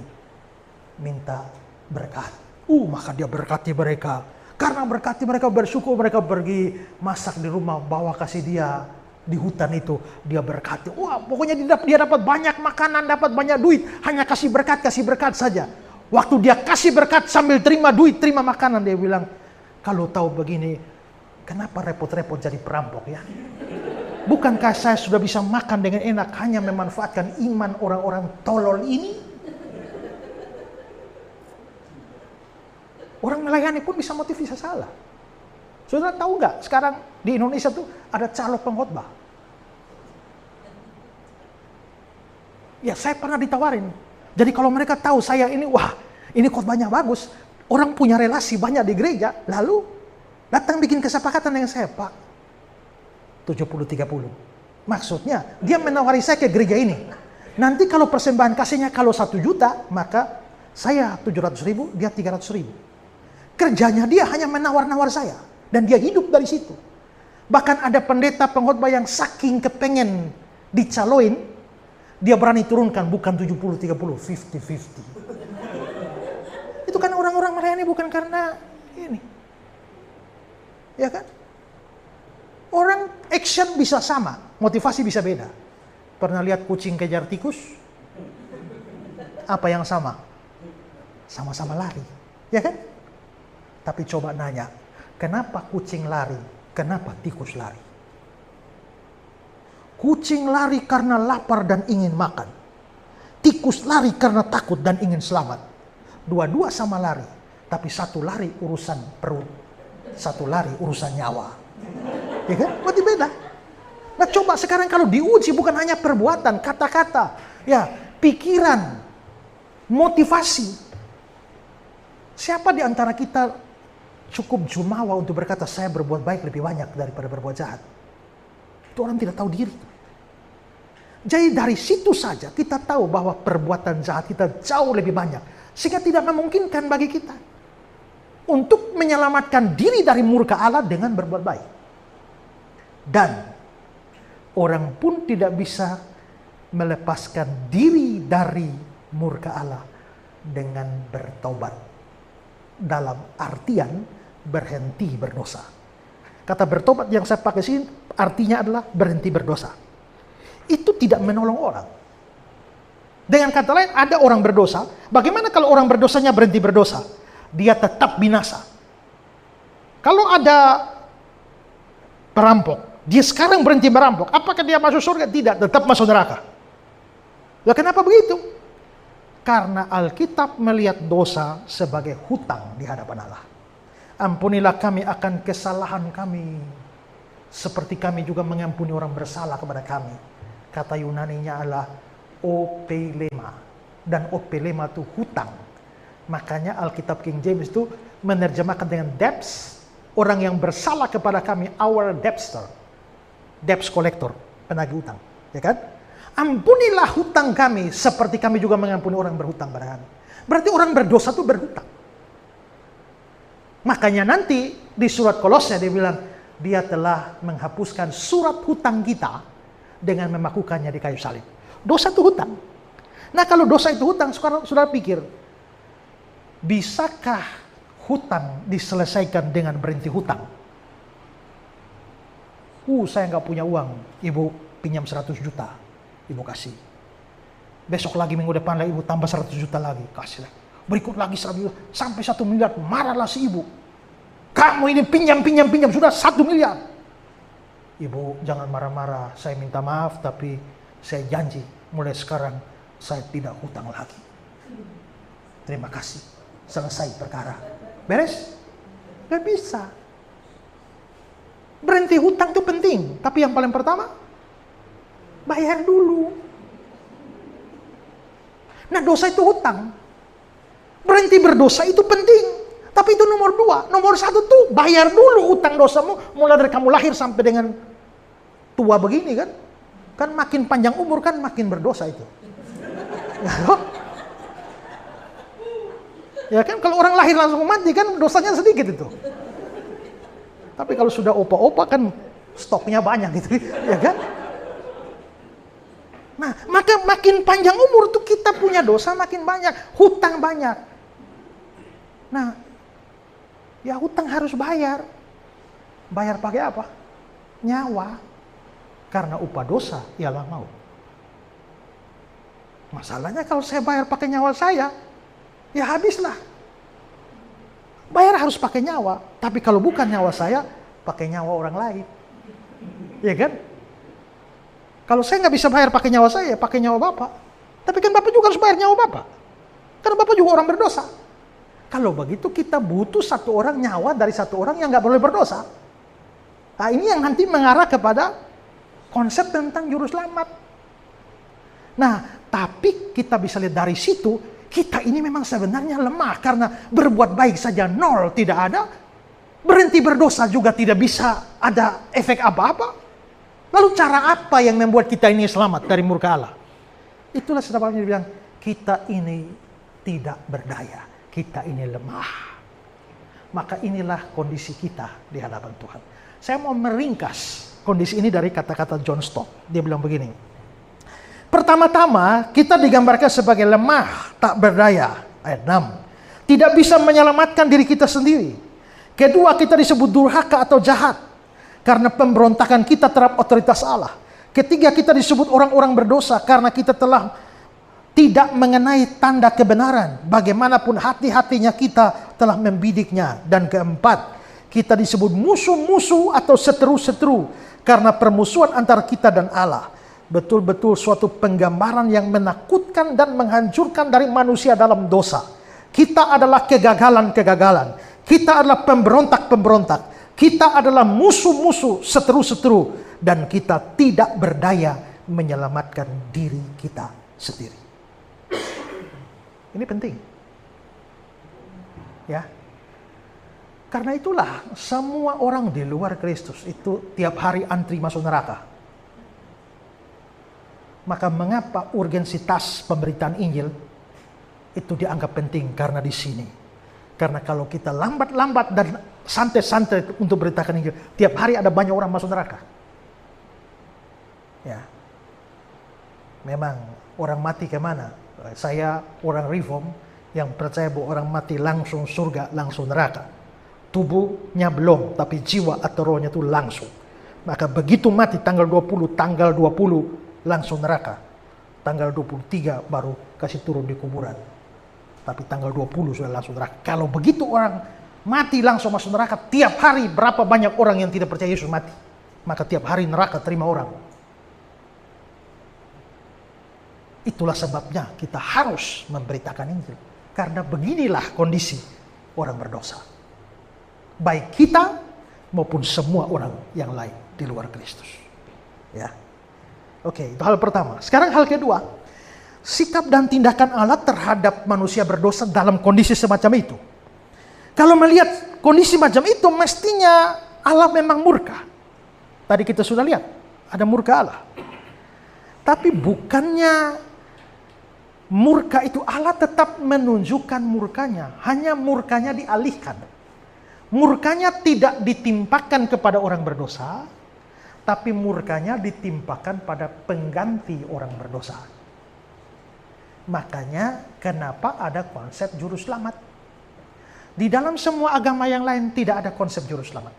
minta berkat. Maka dia berkati mereka. Karena berkati mereka bersyukur, mereka pergi masak di rumah, bawa kasih dia di hutan itu. Dia berkati. Wah, pokoknya dia dapat banyak makanan, dapat banyak duit. Hanya kasih berkat saja. Waktu dia kasih berkat sambil terima duit, terima makanan, dia bilang, kalau tahu begini, kenapa repot-repot jadi perampok ya? Bukankah saya sudah bisa makan dengan enak, hanya memanfaatkan iman orang-orang tolol ini? Orang melayani pun bisa motif bisa salah. Saudara tahu nggak, sekarang di Indonesia tuh ada calo pengkhotbah. Ya, saya pernah ditawarin. Jadi kalau mereka tahu saya ini, wah ini khotbahnya bagus, orang punya relasi banyak di gereja, lalu datang bikin kesepakatan dengan saya, Pak, 70-30. Maksudnya, dia menawari saya ke gereja ini. Nanti kalau persembahan kasihnya kalau 1 juta, maka saya 700.000, dia 300.000. Kerjanya dia hanya menawar-nawar saya. Dan dia hidup dari situ. Bahkan ada pendeta pengkhotbah yang saking kepengen dicaloin, dia berani turunkan bukan 70-30, 50-50. Itu kan orang-orang melayani bukan karena ini. Ya kan? Orang action bisa sama, motivasi bisa beda. Pernah lihat kucing kejar tikus? Apa yang sama? Sama-sama lari. Ya kan? Tapi coba nanya, kenapa kucing lari? Kenapa tikus lari? Kucing lari karena lapar dan ingin makan. Tikus lari karena takut dan ingin selamat. Dua-dua sama lari. Tapi satu lari urusan perut. Satu lari urusan nyawa. Ya kan? Berarti beda. Nah coba sekarang kalau diuji bukan hanya perbuatan, kata-kata. Ya, pikiran. Motivasi. Siapa di antara kita cukup jumawa untuk berkata saya berbuat baik lebih banyak daripada berbuat jahat? Itu orang tidak tahu diri. Jadi dari situ saja kita tahu bahwa perbuatan jahat kita jauh lebih banyak. Sehingga tidak memungkinkan bagi kita untuk menyelamatkan diri dari murka Allah dengan berbuat baik. Dan orang pun tidak bisa melepaskan diri dari murka Allah dengan bertobat. dalam artian berhenti berdosa. Kata bertobat yang saya pakai sini artinya adalah berhenti berdosa. Itu tidak menolong orang. Dengan kata lain, ada orang berdosa. Bagaimana kalau orang berdosanya berhenti berdosa? Dia tetap binasa. Kalau ada perampok, dia sekarang berhenti merampok, apakah dia masuk surga? Tidak, tetap masuk neraka. Lah kenapa begitu? Karena Alkitab melihat dosa sebagai hutang di hadapan Allah. Ampunilah kami akan kesalahan kami, seperti kami juga mengampuni orang bersalah kepada kami. Kata Yunaninya adalah opelema, dan opelema itu hutang. Makanya Alkitab King James itu menerjemahkan dengan debts. Orang yang bersalah kepada kami, our debtor, debts collector, penagih hutang, ya kan? Ampunilah hutang kami, seperti kami juga mengampuni orang berhutang pada kami. Berarti orang berdosa itu berhutang. Makanya nanti di surat Kolose dia bilang, dia telah menghapuskan surat hutang kita dengan memakukannya di kayu salib. Dosa itu hutang. Nah kalau dosa itu hutang, sekarang saudara pikir, bisakah hutang diselesaikan dengan berhenti hutang? Saya nggak punya uang, ibu pinjam 100 juta, ibu kasih. Besok lagi, minggu depan lagi, ibu tambah 100 juta lagi, kasih. Berikut lagi 100 juta, sampai 1 miliar, marahlah si ibu. Kamu ini pinjam, sudah 1 miliar. Ibu jangan marah-marah, saya minta maaf, tapi saya janji, mulai sekarang saya tidak hutang lagi. Terima kasih, selesai perkara. Beres? Gak bisa. Berhenti hutang itu penting. Tapi yang paling pertama, bayar dulu. Nah dosa itu hutang. Berhenti berdosa itu penting. Tapi itu nomor 2. Nomor 1 tuh bayar dulu hutang dosamu. Mulai dari kamu lahir sampai dengan tua begini kan. Kan makin panjang umur kan makin berdosa itu. Ya kan, kalau orang lahir langsung mati kan dosanya sedikit itu. Tapi kalau sudah opa-opa kan stoknya banyak gitu, ya kan? Nah, maka makin panjang umur tuh kita punya dosa makin banyak, hutang banyak. Nah, ya hutang harus bayar. Bayar pakai apa? Nyawa. Karena upah dosa ialah maut. Masalahnya kalau saya bayar pakai nyawa saya, ya habislah. Bayar harus pakai nyawa. Tapi kalau bukan nyawa saya, pakai nyawa orang lain. Ya kan? Kalau saya nggak bisa bayar pakai nyawa saya, pakai nyawa Bapak. Tapi kan Bapak juga harus bayar nyawa Bapak. Karena Bapak juga orang berdosa. Kalau begitu kita butuh satu orang nyawa dari satu orang yang nggak boleh berdosa. Nah ini yang nanti mengarah kepada konsep tentang juru selamat. Nah, tapi kita bisa lihat dari situ, kita ini memang sebenarnya lemah karena berbuat baik saja nol, tidak ada. Berhenti berdosa juga tidak bisa ada efek apa-apa. Lalu cara apa yang membuat kita ini selamat dari murka Allah? Itulah sebabnya dia bilang, kita ini tidak berdaya, kita ini lemah. Maka inilah kondisi kita di hadapan Tuhan. Saya mau meringkas kondisi ini dari kata-kata John Stott. Dia bilang begini, pertama-tama kita digambarkan sebagai lemah, tak berdaya. Ayat 6. Tidak bisa menyelamatkan diri kita sendiri. Kedua, kita disebut durhaka atau jahat karena pemberontakan kita terhadap otoritas Allah. Ketiga, kita disebut orang-orang berdosa karena kita telah tidak mengenai tanda kebenaran. Bagaimanapun hati-hatinya kita telah membidiknya. Dan keempat, kita disebut musuh-musuh atau seteru-seteru karena permusuhan antara kita dan Allah. Betul-betul suatu penggambaran yang menakutkan dan menghancurkan dari manusia dalam dosa. Kita adalah kegagalan-kegagalan. Kita adalah pemberontak-pemberontak. Kita adalah musuh-musuh, seteru-seteru. Dan kita tidak berdaya menyelamatkan diri kita sendiri. Ini penting. Ya. Karena itulah semua orang di luar Kristus itu tiap hari antri masuk neraka. Maka mengapa urgensitas pemberitaan Injil itu dianggap penting? Karena di sini. Karena kalau kita lambat-lambat dan santai-santai untuk beritakan Injil, tiap hari ada banyak orang masuk neraka. Ya, memang orang mati kemana? Saya orang reform, yang percaya bahwa orang mati langsung surga, langsung neraka. Tubuhnya belum, tapi jiwa atau rohnya itu langsung. Maka begitu mati tanggal 20 langsung neraka. Tanggal 23 baru kasih turun di kuburan. Tapi tanggal 20 sudah langsung neraka. Kalau begitu orang mati langsung masuk neraka, tiap hari berapa banyak orang yang tidak percaya Yesus mati. Maka tiap hari neraka terima orang. Itulah sebabnya kita harus memberitakan Injil. Karena beginilah kondisi orang berdosa. Baik kita maupun semua orang yang lain di luar Kristus. Ya. Oke, itu hal pertama. Sekarang hal kedua. Sikap dan tindakan Allah terhadap manusia berdosa dalam kondisi semacam itu. Kalau melihat kondisi macam itu, mestinya Allah memang murka. Tadi kita sudah lihat, ada murka Allah. Tapi bukannya murka itu Allah tetap menunjukkan murkanya. Hanya murkanya dialihkan. Murkanya tidak ditimpakan kepada orang berdosa, tapi murkanya ditimpakan pada pengganti orang berdosa. Makanya kenapa ada konsep juru selamat. Di dalam semua agama yang lain tidak ada konsep juru selamat.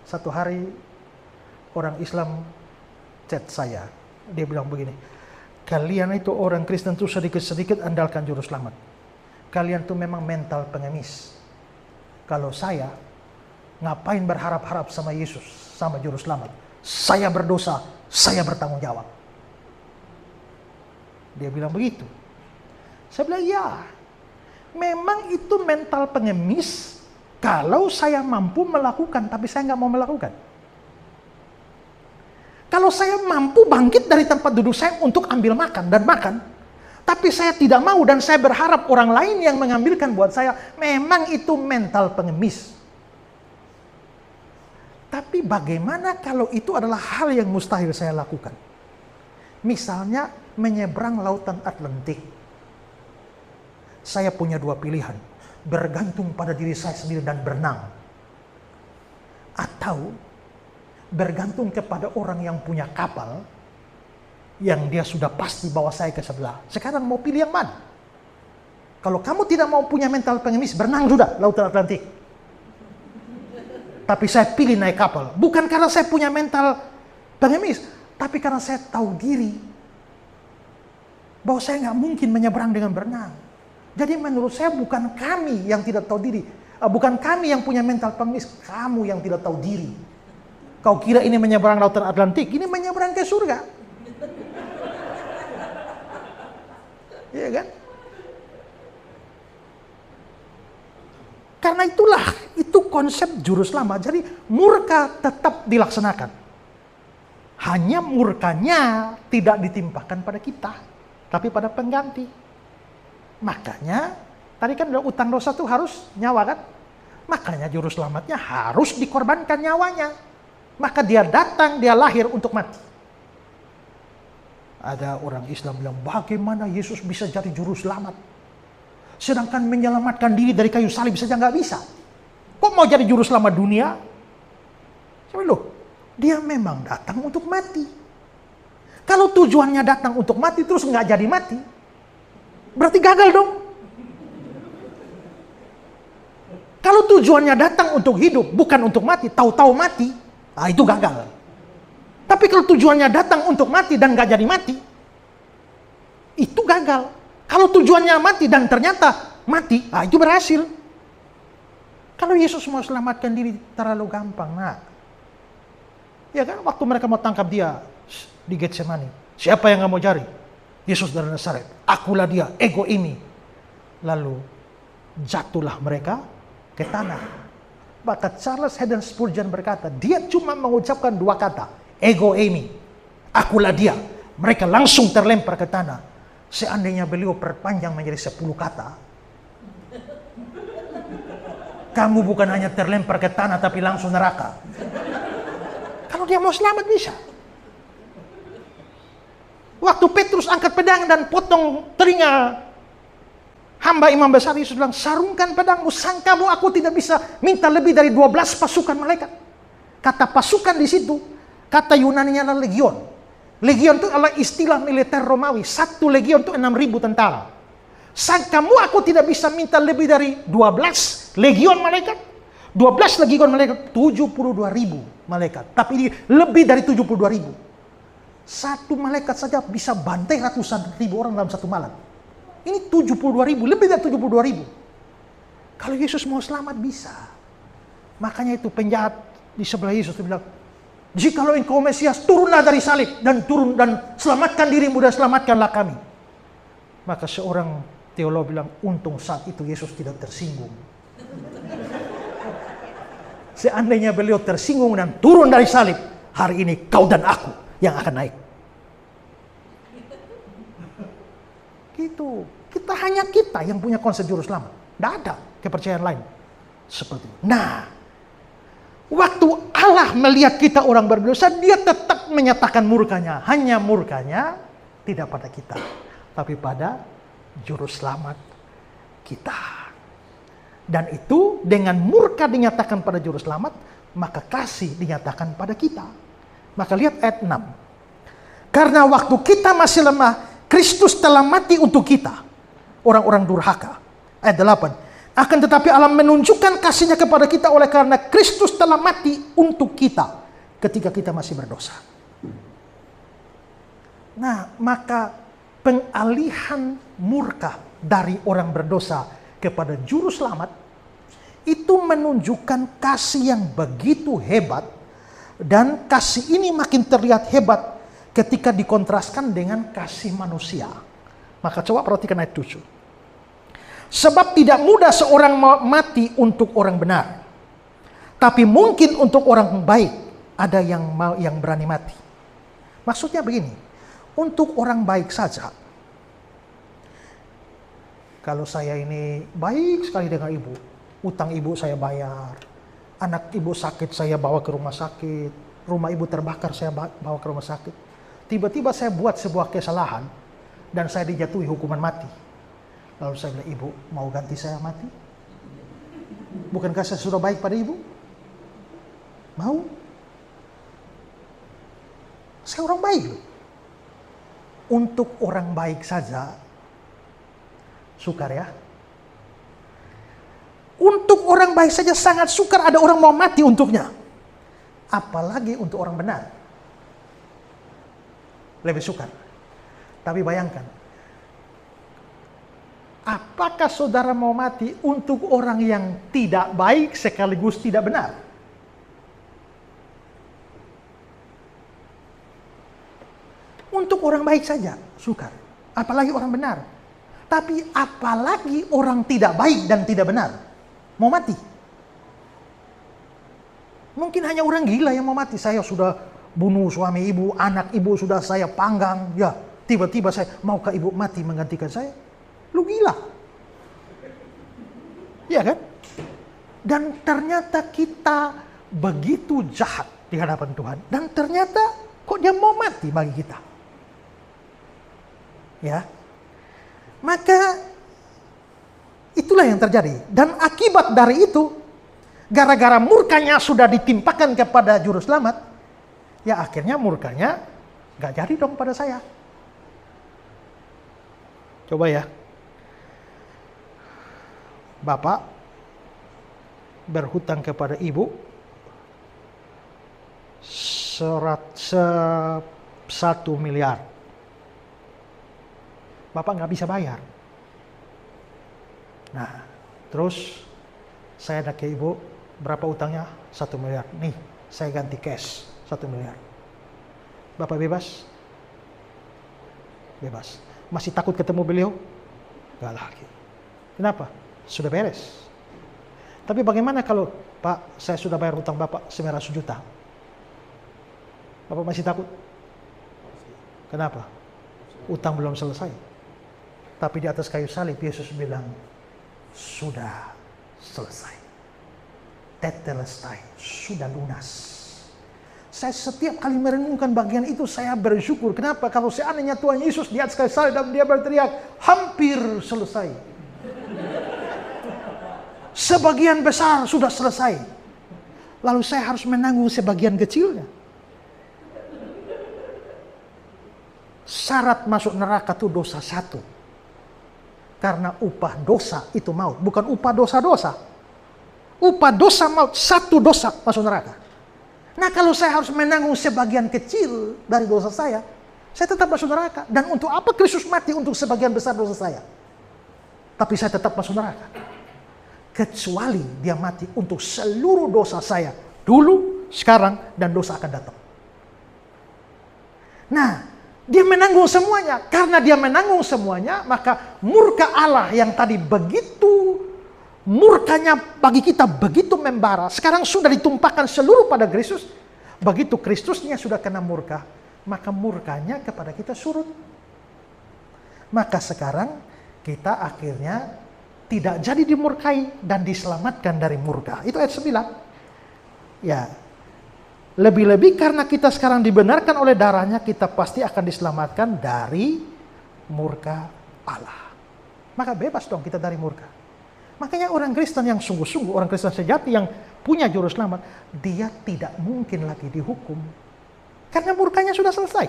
Satu hari orang Islam chat saya. Dia bilang begini, kalian itu orang Kristen tuh sedikit-sedikit andalkan juru selamat. Kalian tuh memang mental pengemis. Kalau saya, ngapain berharap-harap sama Yesus, sama juru selamat? Saya berdosa, saya bertanggung jawab. Dia bilang begitu. Saya bilang, ya, memang itu mental pengemis kalau saya mampu melakukan, tapi saya nggak mau melakukan. Kalau saya mampu bangkit dari tempat duduk saya untuk ambil makan dan makan, tapi saya tidak mau dan saya berharap orang lain yang mengambilkan buat saya, memang itu mental pengemis. Tapi bagaimana kalau itu adalah hal yang mustahil saya lakukan? Misalnya menyeberang lautan Atlantik. Saya punya dua pilihan, bergantung pada diri saya sendiri dan berenang. Atau bergantung kepada orang yang punya kapal, yang dia sudah pasti bawa saya ke sebelah. Sekarang mau pilih yang mana? Kalau kamu tidak mau punya mental pengemis, berenang sudah lautan Atlantik. Tapi saya pilih naik kapal. Bukan karena saya punya mental pengemis, tapi karena saya tahu diri bahwa saya nggak mungkin menyeberang dengan berenang. Jadi menurut saya bukan kami yang tidak tahu diri, bukan kami yang punya mental pengemis, kamu yang tidak tahu diri. Kau kira ini menyeberang lautan Atlantik, ini menyeberang ke surga. Iya kan? Karena itulah, itu konsep juru selamat. Jadi murka tetap dilaksanakan. Hanya murkanya tidak ditimpakan pada kita, tapi pada pengganti. Makanya, tadi kan utang dosa itu harus nyawa kan? Makanya juru selamatnya harus dikorbankan nyawanya. Maka dia datang, dia lahir untuk mati. Ada orang Islam bilang, bagaimana Yesus bisa jadi juru selamat? Sedangkan menyelamatkan diri dari kayu salib saja nggak bisa. Kok mau jadi juru selamat dunia? Saya bilang, loh, dia memang datang untuk mati. Kalau tujuannya datang untuk mati terus nggak jadi mati, berarti gagal dong. Kalau tujuannya datang untuk hidup, bukan untuk mati, tahu-tahu mati, itu gagal. Tapi kalau tujuannya datang untuk mati dan nggak jadi mati, itu gagal. Kalau tujuannya mati dan ternyata mati, itu berhasil. Kalau Yesus mau selamatkan diri terlalu gampang, ya kan? Waktu mereka mau tangkap dia di Getsemani, siapa yang nggak mau cari? Yesus dari Nazaret. Akulah dia, ego ini. Lalu jatuhlah mereka ke tanah. Maka Charles Haddon Spurgeon berkata, dia cuma mengucapkan dua kata, ego eimi, akulah dia. Mereka langsung terlempar ke tanah. Seandainya beliau perpanjang menjadi 10 kata, kamu bukan hanya terlempar ke tanah tapi langsung neraka. Kalau dia mau selamat bisa. Waktu Petrus angkat pedang dan potong telinga hamba imam besar, Yesus bilang, sarungkan pedangmu, sangkamu aku tidak bisa minta lebih dari 12 pasukan malaikat. Kata pasukan di situ, kata Yunaninya adalah legion. Legion itu adalah istilah militer Romawi. 1 legion itu 6.000 tentara. Kamu aku tidak bisa minta lebih dari 12 legion malaikat. 12 legion malaikat, 72.000 malaikat. Tapi ini lebih dari 72.000. Satu malaikat saja bisa bantai ratusan ribu orang dalam satu malam. Ini 72.000, lebih dari 72.000. Kalau Yesus mau selamat bisa. Makanya itu penjahat di sebelah Yesus bilang, jikalau engkau Mesias, turunlah dari salib dan selamatkan dirimu dan selamatkanlah kami. Maka seorang teolog bilang, untung saat itu Yesus tidak tersinggung. Seandainya beliau tersinggung dan turun dari salib, hari ini kau dan aku yang akan naik. Gitu. Hanya kita yang punya konsep juru selamat. Tidak ada kepercayaan lain seperti itu. Nah, waktu Allah melihat kita orang berdosa, dia tetap menyatakan murkanya. Hanya murkanya tidak pada kita, tapi pada juru selamat kita. Dan itu dengan murka dinyatakan pada juru selamat, maka kasih dinyatakan pada kita. Maka lihat ayat 6. Karena waktu kita masih lemah, Kristus telah mati untuk kita, orang-orang durhaka. Ayat 8. Akan tetapi Allah menunjukkan kasih-Nya kepada kita oleh karena Kristus telah mati untuk kita ketika kita masih berdosa. Nah, maka pengalihan murka dari orang berdosa kepada juru selamat itu menunjukkan kasih yang begitu hebat, dan kasih ini makin terlihat hebat ketika dikontraskan dengan kasih manusia. Maka coba perhatikan ayat 7. Sebab tidak mudah seorang mati untuk orang benar, tapi mungkin untuk orang baik ada yang berani mati. Maksudnya begini, untuk orang baik saja. Kalau saya ini baik sekali dengan ibu, utang ibu saya bayar, anak ibu sakit saya bawa ke rumah sakit, rumah ibu terbakar saya bawa ke rumah sakit. Tiba-tiba saya buat sebuah kesalahan dan saya dijatuhi hukuman mati. Lalu saya bilang, ibu mau ganti saya mati? Bukankah saya sudah baik pada ibu? Mau? Saya orang baik loh. Untuk orang baik saja, sukar ya. Untuk orang baik saja sangat sukar ada orang mau mati untuknya. Apalagi untuk orang benar. Lebih sukar. Tapi bayangkan, apakah saudara mau mati untuk orang yang tidak baik sekaligus tidak benar? Untuk orang baik saja sukar, apalagi orang benar. Tapi apalagi orang tidak baik dan tidak benar mau mati. Mungkin hanya orang gila yang mau mati. Saya sudah bunuh suami ibu, anak ibu sudah saya panggang, ya tiba-tiba saya maukah ibu mati menggantikan saya? Lu gila. Iya kan? Dan ternyata kita begitu jahat di hadapan Tuhan. Dan ternyata kok dia mau mati bagi kita. Ya. Maka itulah yang terjadi. Dan akibat dari itu, gara-gara murkanya sudah ditimpakan kepada juru selamat, ya akhirnya murkanya gak jadi dong pada saya. Coba ya. Bapak berhutang kepada ibu 1 miliar. Bapak nggak bisa bayar. Nah, terus saya ada ke ibu, berapa utangnya? 1 miliar. Nih, saya ganti cash 1 miliar. Bapak bebas? Bebas. Masih takut ketemu beliau? Gak lagi. Kenapa? Sudah beres. Tapi bagaimana kalau, Pak, saya sudah bayar hutang Bapak 900 juta. Bapak masih takut? Kenapa? Utang belum selesai. Tapi di atas kayu salib Yesus bilang, sudah selesai. Tetelestai, sudah lunas. Saya setiap kali merenungkan bagian itu, saya bersyukur. Kenapa? Kalau seandainya Tuhan Yesus di atas kayu salib dan dia berteriak, hampir selesai. Sebagian besar sudah selesai. Lalu saya harus menanggung sebagian kecilnya. syarat masuk neraka itu dosa satu. Karena upah dosa itu maut, bukan upah dosa-dosa. Upah dosa maut, satu dosa masuk neraka. Nah kalau saya harus menanggung sebagian kecil dari dosa saya tetap masuk neraka. Dan untuk apa Kristus mati untuk sebagian besar dosa saya? Tapi saya tetap masuk neraka. Kecuali dia mati untuk seluruh dosa saya. Dulu, sekarang, dan dosa akan datang. Nah, dia menanggung semuanya. Karena dia menanggung semuanya, maka murka Allah yang tadi begitu, murkanya bagi kita begitu membara, sekarang sudah ditumpahkan seluruh pada Kristus. Begitu Kristusnya sudah kena murka, maka murkanya kepada kita surut. Maka sekarang kita akhirnya tidak jadi dimurkai dan diselamatkan dari murka. Itu ayat 9. Ya. Lebih-lebih karena kita sekarang dibenarkan oleh darahnya, kita pasti akan diselamatkan dari murka Allah. Maka bebas dong kita dari murka. Makanya orang Kristen yang sungguh-sungguh, orang Kristen sejati yang punya juru selamat, dia tidak mungkin lagi dihukum. Karena murkanya sudah selesai.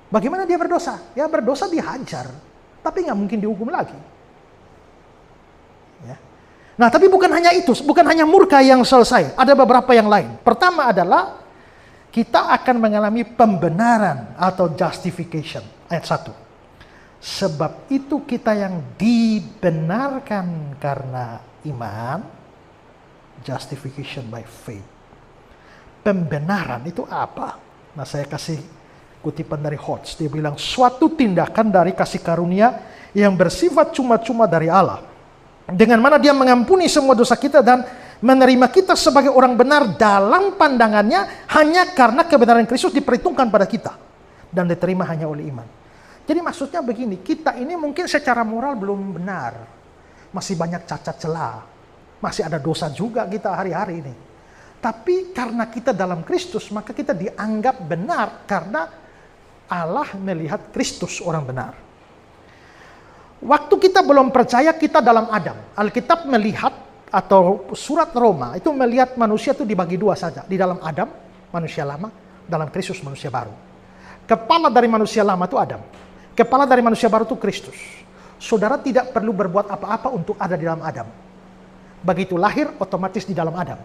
Bagaimana dia berdosa? Ya berdosa dihajar, tapi nggak mungkin dihukum lagi. Ya. Nah tapi bukan hanya itu, bukan hanya murka yang selesai. Ada beberapa yang lain. Pertama adalah kita akan mengalami pembenaran atau justification. Ayat 1. Sebab itu kita yang dibenarkan karena iman, justification by faith. Pembenaran itu apa? Nah saya kasih kutipan dari Hodge. Dia bilang suatu tindakan dari kasih karunia yang bersifat cuma-cuma dari Allah. Dengan mana dia mengampuni semua dosa kita dan menerima kita sebagai orang benar dalam pandangannya hanya karena kebenaran Kristus diperhitungkan pada kita. Dan diterima hanya oleh iman. Jadi maksudnya begini, kita ini mungkin secara moral belum benar. Masih banyak cacat celah. Masih ada dosa juga kita hari-hari ini. Tapi karena kita dalam Kristus, maka kita dianggap benar karena Allah melihat Kristus orang benar. Waktu kita belum percaya, kita dalam Adam. Alkitab melihat, atau surat Roma, itu melihat manusia itu dibagi dua saja. Di dalam Adam, manusia lama, dalam Kristus manusia baru. Kepala dari manusia lama itu Adam. Kepala dari manusia baru itu Kristus. Saudara tidak perlu berbuat apa-apa untuk ada di dalam Adam. Begitu lahir, otomatis di dalam Adam.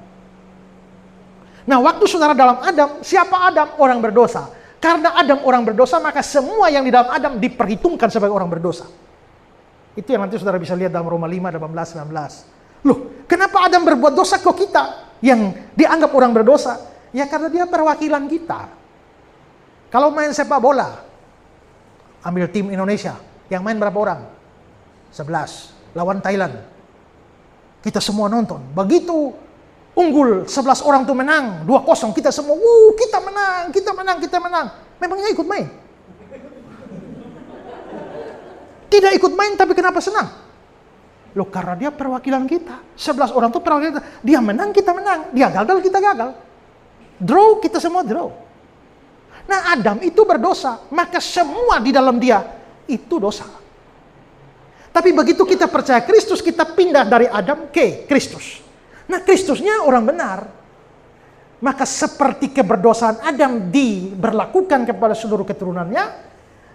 Nah, waktu saudara dalam Adam, siapa Adam? Orang berdosa. Karena Adam orang berdosa, maka semua yang di dalam Adam diperhitungkan sebagai orang berdosa. Itu yang nanti saudara bisa lihat dalam Roma 5, 18, 19. Loh, kenapa Adam berbuat dosa kok kita yang dianggap orang berdosa? Ya karena dia perwakilan kita. Kalau main sepak bola, ambil tim Indonesia, yang main berapa orang? 11, lawan Thailand. Kita semua nonton. Begitu unggul 11 orang tuh menang 2-0, kita semua kita menang. Memangnya ikut main? Tidak ikut main, tapi kenapa senang? Loh karena dia perwakilan kita. 11 orang tuh perwakilan kita. Dia menang, kita menang. Dia gagal, kita gagal. Draw, kita semua draw. Nah Adam itu berdosa, maka semua di dalam dia itu dosa. Tapi begitu kita percaya Kristus, kita pindah dari Adam ke Kristus. Nah Kristusnya orang benar. Maka seperti keberdosaan Adam diberlakukan kepada seluruh keturunannya,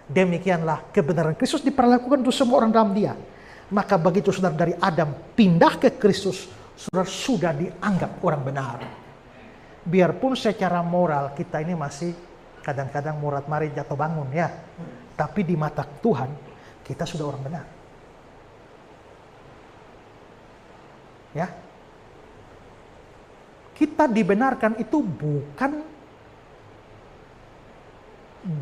demikianlah kebenaran Kristus diperlakukan untuk semua orang dalam dia. Maka begitu saudara dari Adam pindah ke Kristus, saudara sudah dianggap orang benar. Biarpun secara moral kita ini masih kadang-kadang murat marit jatuh bangun ya. Tapi di mata Tuhan kita sudah orang benar. Ya. Kita dibenarkan itu bukan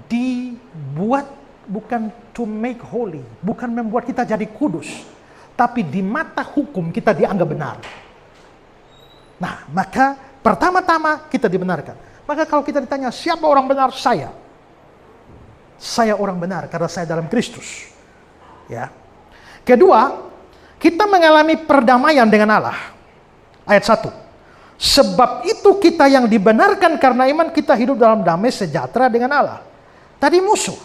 dibuat, bukan to make holy, bukan membuat kita jadi kudus, tapi di mata hukum kita dianggap benar. Nah, maka pertama-tama kita dibenarkan. Maka kalau kita ditanya siapa orang benar, saya orang benar karena saya dalam Kristus. Ya. Kedua, kita mengalami perdamaian dengan Allah. Ayat 1. Sebab itu kita yang dibenarkan karena iman, kita hidup dalam damai sejahtera dengan Allah. Tadi musuh.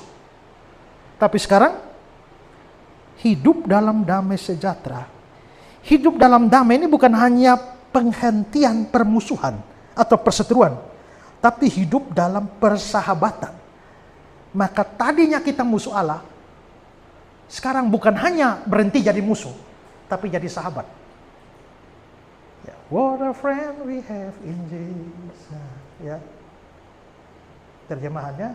Tapi sekarang hidup dalam damai sejahtera. Hidup dalam damai ini bukan hanya penghentian permusuhan atau perseteruan, tapi hidup dalam persahabatan. Maka tadinya kita musuh Allah, sekarang bukan hanya berhenti jadi musuh, tapi jadi sahabat. Ya, what a friend we have in Jesus. Ya. Terjemahannya,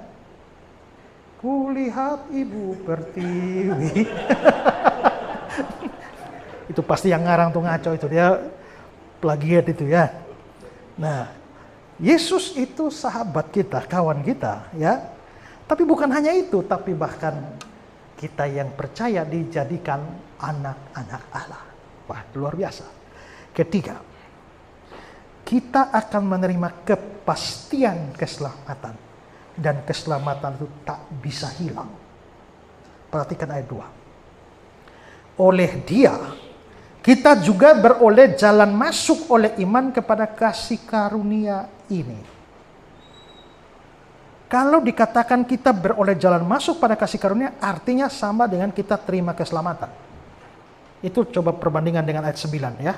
kulihat ibu pertiwi. Itu pasti yang ngarang tuh ngaco itu, dia plagiat itu ya. Nah, Yesus itu sahabat kita, kawan kita, ya. Tapi bukan hanya itu, tapi bahkan kita yang percaya dijadikan anak-anak Allah. Wah, luar biasa. Ketiga, kita akan menerima kepastian keselamatan. Dan keselamatan itu tak bisa hilang. Perhatikan ayat 2. Oleh Dia, kita juga beroleh jalan masuk oleh iman kepada kasih karunia ini. Kalau dikatakan kita beroleh jalan masuk pada kasih karunia, artinya sama dengan kita terima keselamatan. Itu coba perbandingan dengan ayat 9 ya.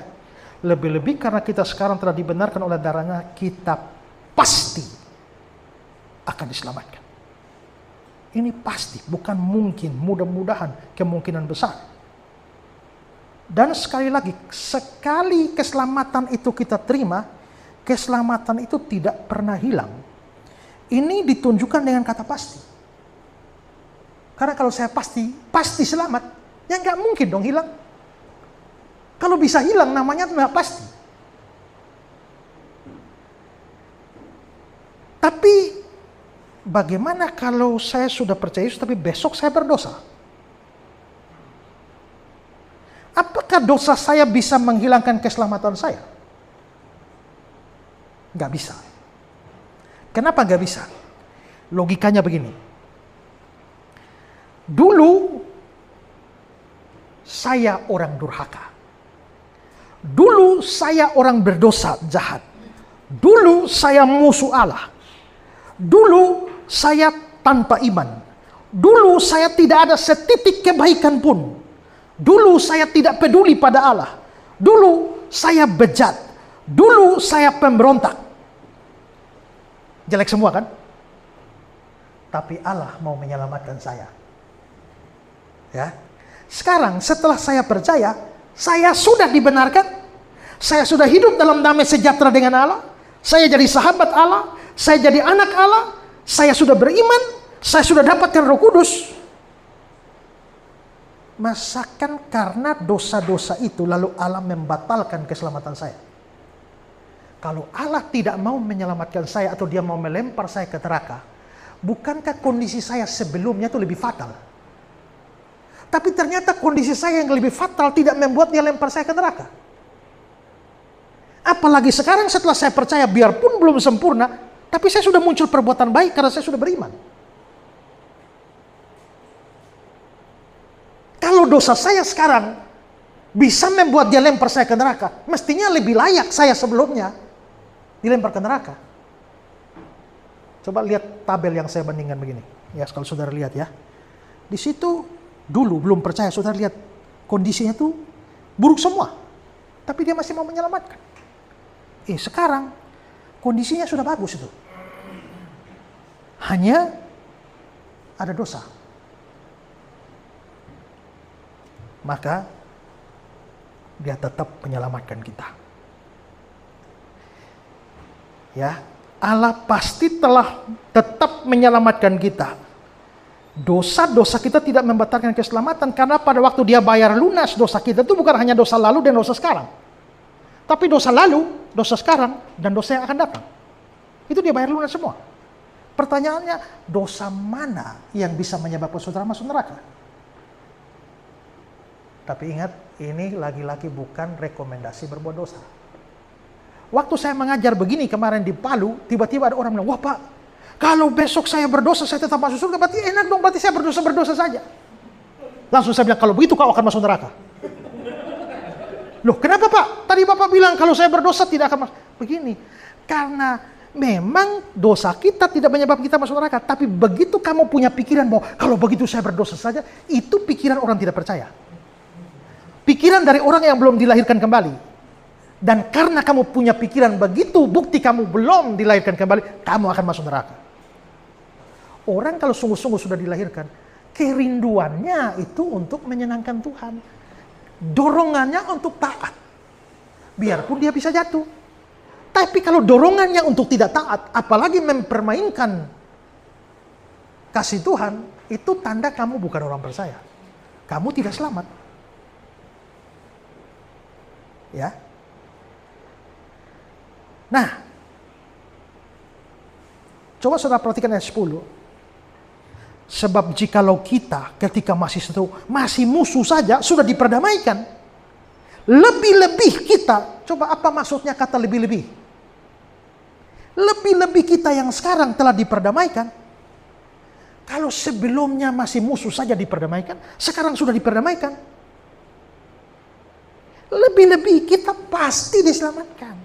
Lebih-lebih karena kita sekarang telah dibenarkan oleh darahnya, kita pasti akan diselamatkan. Ini pasti, bukan mungkin, mudah-mudahan, kemungkinan besar. Dan sekali lagi, sekali keselamatan itu kita terima, keselamatan itu tidak pernah hilang. Ini ditunjukkan dengan kata pasti. Karena kalau saya pasti selamat, ya nggak mungkin dong hilang. Kalau bisa hilang namanya nggak pasti. Tapi bagaimana kalau saya sudah percaya Yesus tapi besok saya berdosa? Apakah dosa saya bisa menghilangkan keselamatan saya? Nggak bisa. Kenapa nggak bisa? Logikanya begini. Dulu saya orang durhaka. Dulu saya orang berdosa jahat. Dulu saya musuh Allah. Dulu saya tanpa iman. Dulu saya tidak ada setitik kebaikan pun. Dulu saya tidak peduli pada Allah. Dulu saya bejat. Dulu saya pemberontak. Jelek semua kan? Tapi Allah mau menyelamatkan saya. Ya. Sekarang setelah saya percaya, saya sudah dibenarkan. Saya sudah hidup dalam damai sejahtera dengan Allah. Saya jadi sahabat Allah. Saya jadi anak Allah. Saya sudah beriman. Saya sudah dapatkan Roh Kudus. Masakan karena dosa-dosa itu lalu Allah membatalkan keselamatan saya? Kalau Allah tidak mau menyelamatkan saya atau dia mau melempar saya ke neraka, bukankah kondisi saya sebelumnya itu lebih fatal? Tapi ternyata kondisi saya yang lebih fatal tidak membuat dia lempar saya ke neraka. Apalagi sekarang setelah saya percaya, biarpun belum sempurna, tapi saya sudah muncul perbuatan baik karena saya sudah beriman. Kalau dosa saya sekarang bisa membuat dia lempar saya ke neraka, mestinya lebih layak saya sebelumnya dilempar ke neraka. Coba lihat tabel yang saya bandingkan begini. Ya, kalau saudara lihat ya. Di situ dulu belum percaya, saudara lihat kondisinya tuh buruk semua. Tapi dia masih mau menyelamatkan. Sekarang kondisinya sudah bagus itu. Hanya ada dosa. Maka dia tetap menyelamatkan kita. Ya, Allah pasti telah tetap menyelamatkan kita. Dosa-dosa kita tidak membatalkan keselamatan, karena pada waktu dia bayar lunas dosa kita itu bukan hanya dosa lalu dan dosa sekarang. Tapi dosa lalu, dosa sekarang, dan dosa yang akan datang. Itu dia bayar lunas semua. Pertanyaannya, dosa mana yang bisa menyebabkan saudara masuk neraka? Tapi ingat, ini lagi-lagi bukan rekomendasi berbuat dosa. Waktu saya mengajar begini kemarin di Palu, tiba-tiba ada orang bilang, wah Pak, kalau besok saya berdosa, saya tetap masuk surga, berarti enak dong, berarti saya berdosa saja. Langsung saya bilang, kalau begitu kau akan masuk neraka. Loh, kenapa Pak? Tadi Bapak bilang kalau saya berdosa tidak akan masuk. Begini, karena memang dosa kita tidak menyebabkan kita masuk neraka, tapi begitu kamu punya pikiran bahwa kalau begitu saya berdosa saja, itu pikiran orang tidak percaya. Pikiran dari orang yang belum dilahirkan kembali. Dan karena kamu punya pikiran begitu, bukti kamu belum dilahirkan kembali, kamu akan masuk neraka. Orang kalau sungguh-sungguh sudah dilahirkan, kerinduannya itu untuk menyenangkan Tuhan. Dorongannya untuk taat. Biarpun dia bisa jatuh. Tapi kalau dorongannya untuk tidak taat, apalagi mempermainkan kasih Tuhan, itu tanda kamu bukan orang percaya. Kamu tidak selamat. Ya. Nah, coba saudara perhatikan ayat 10. Sebab jikalau kita ketika masih musuh saja sudah diperdamaikan, lebih-lebih kita, coba apa maksudnya kata lebih-lebih? Lebih-lebih kita yang sekarang telah diperdamaikan. Kalau sebelumnya masih musuh saja diperdamaikan, sekarang sudah diperdamaikan. Lebih-lebih kita pasti diselamatkan.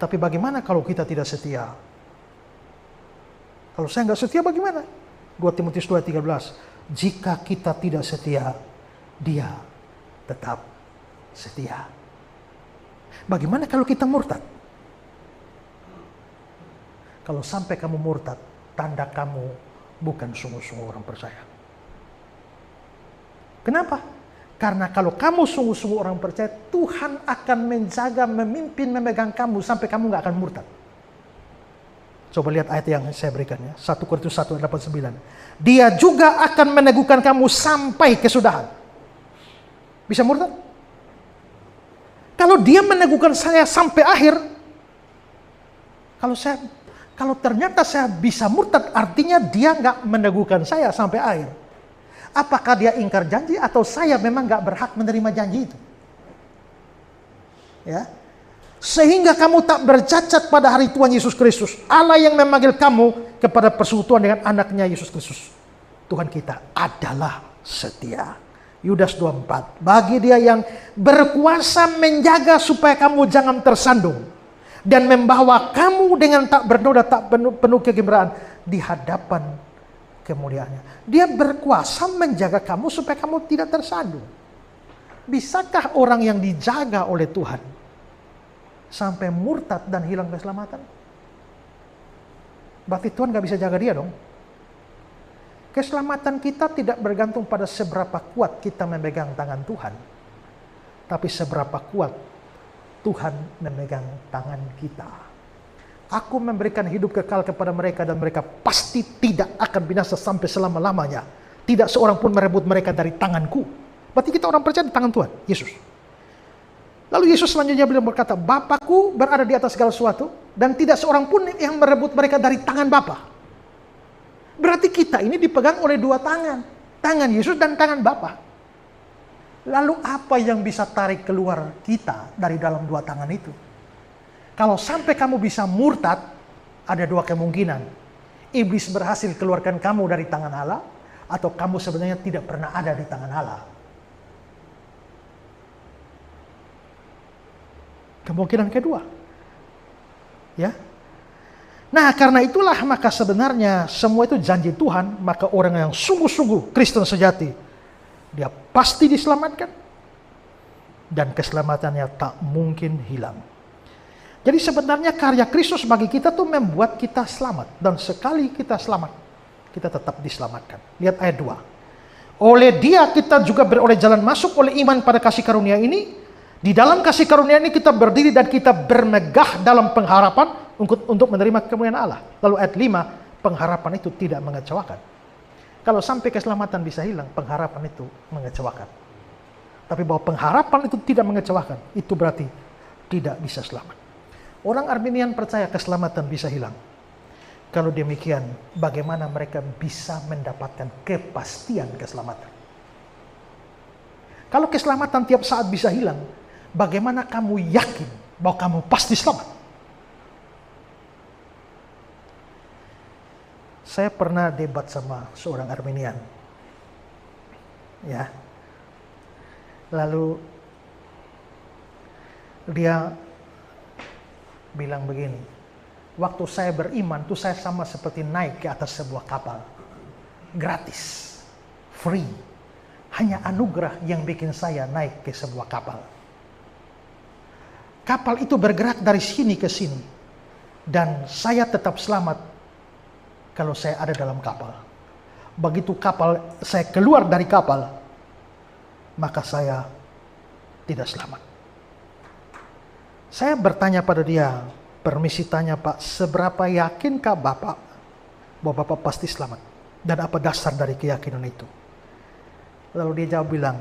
Tapi bagaimana kalau kita tidak setia? Kalau saya nggak setia bagaimana? 2 Timotius 2:13. Jika kita tidak setia, dia tetap setia. Bagaimana kalau kita murtad? Kalau sampai kamu murtad, tanda kamu bukan sungguh-sungguh orang percaya. Kenapa? Karena kalau kamu sungguh-sungguh orang percaya, Tuhan akan menjaga, memimpin, memegang kamu sampai kamu nggak akan murtad. Coba lihat ayat yang saya berikan ya. 1 Korintus 1:8-9. Dia juga akan meneguhkan kamu sampai kesudahan. Bisa murtad? Kalau dia meneguhkan saya sampai akhir, kalau ternyata saya bisa murtad, artinya dia nggak meneguhkan saya sampai akhir. Apakah dia ingkar janji atau saya memang gak berhak menerima janji itu? Ya. Sehingga kamu tak bercacat pada hari Tuhan Yesus Kristus. Allah yang memanggil kamu kepada persekutuan dengan anaknya Yesus Kristus. Tuhan kita adalah setia. Yudas 2:4. Bagi dia yang berkuasa menjaga supaya kamu jangan tersandung. Dan membawa kamu dengan tak bernoda, tak penuh kegembiraan di hadapan kemuliaannya. Dia berkuasa menjaga kamu supaya kamu tidak tersandung. Bisakah orang yang dijaga oleh Tuhan sampai murtad dan hilang keselamatan? Berarti Tuhan gak bisa jaga dia dong. Keselamatan kita tidak bergantung pada seberapa kuat kita memegang tangan Tuhan, tapi seberapa kuat Tuhan memegang tangan kita. Aku memberikan hidup kekal kepada mereka dan mereka pasti tidak akan binasa sampai selama-lamanya. Tidak seorang pun merebut mereka dari tanganku. Berarti kita orang percaya di tangan Tuhan, Yesus. Lalu Yesus selanjutnya beliau berkata, Bapakku berada di atas segala sesuatu dan tidak seorang pun yang merebut mereka dari tangan Bapa. Berarti kita ini dipegang oleh dua tangan. Tangan Yesus dan tangan Bapa. Lalu apa yang bisa tarik keluar kita dari dalam dua tangan itu? Kalau sampai kamu bisa murtad, ada dua kemungkinan. Iblis berhasil keluarkan kamu dari tangan Allah, atau kamu sebenarnya tidak pernah ada di tangan Allah. Kemungkinan kedua. Ya. Nah, karena itulah maka sebenarnya semua itu janji Tuhan, maka orang yang sungguh-sungguh Kristen sejati, dia pasti diselamatkan. Dan keselamatannya tak mungkin hilang. Jadi sebenarnya karya Kristus bagi kita tuh membuat kita selamat. Dan sekali kita selamat, kita tetap diselamatkan. Lihat ayat 2. Oleh dia kita juga beroleh jalan masuk oleh iman pada kasih karunia ini. Di dalam kasih karunia ini kita berdiri dan kita bermegah dalam pengharapan untuk menerima kemuliaan Allah. Lalu ayat 5, pengharapan itu tidak mengecewakan. Kalau sampai keselamatan bisa hilang, pengharapan itu mengecewakan. Tapi bahwa pengharapan itu tidak mengecewakan, itu berarti tidak bisa selamat. Orang Arminian percaya keselamatan bisa hilang. Kalau demikian, bagaimana mereka bisa mendapatkan kepastian keselamatan? Kalau keselamatan tiap saat bisa hilang, bagaimana kamu yakin bahwa kamu pasti selamat? Saya pernah debat sama seorang Arminian. Ya. Lalu dia bilang begini, waktu saya beriman tuh saya sama seperti naik ke atas sebuah kapal. Gratis, free. Hanya anugerah yang bikin saya naik ke sebuah kapal. Kapal itu bergerak dari sini ke sini. Dan saya tetap selamat kalau saya ada dalam kapal. Begitu saya keluar dari kapal, maka saya tidak selamat. Saya bertanya pada dia, permisi tanya Pak, seberapa yakinkah Bapak bahwa Bapak pasti selamat? Dan apa dasar dari keyakinan itu? Lalu dia jawab bilang,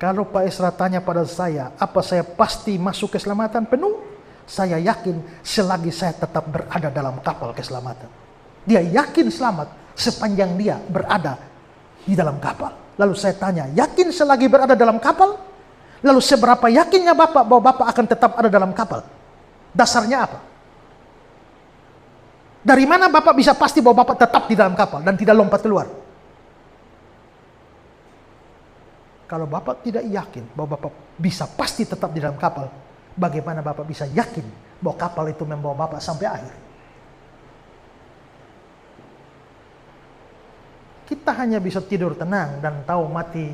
kalau Pak Esra tanya pada saya, apa saya pasti masuk keselamatan penuh? Saya yakin selagi saya tetap berada dalam kapal keselamatan. Dia yakin selamat sepanjang dia berada di dalam kapal. Lalu saya tanya, yakin selagi berada dalam kapal? Lalu seberapa yakinnya Bapak bahwa Bapak akan tetap ada dalam kapal? Dasarnya apa? Dari mana Bapak bisa pasti bahwa Bapak tetap di dalam kapal dan tidak lompat keluar? Kalau Bapak tidak yakin bahwa Bapak bisa pasti tetap di dalam kapal, bagaimana Bapak bisa yakin bahwa kapal itu membawa Bapak sampai akhir? Kita hanya bisa tidur tenang dan tahu mati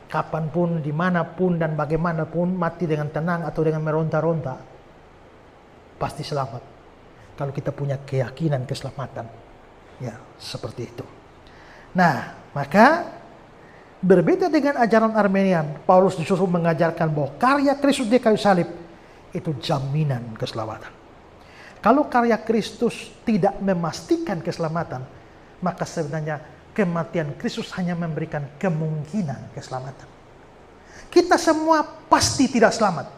kapanpun, dimanapun, dan bagaimanapun, mati dengan tenang atau dengan meronta-ronta, pasti selamat. Kalau kita punya keyakinan keselamatan. Ya, seperti itu. Nah, maka berbeda dengan ajaran Armenian, Paulus disuruh mengajarkan bahwa karya Kristus di kayu salib itu jaminan keselamatan. Kalau karya Kristus tidak memastikan keselamatan, maka sebenarnya kematian Kristus hanya memberikan kemungkinan keselamatan. Kita semua pasti tidak selamat.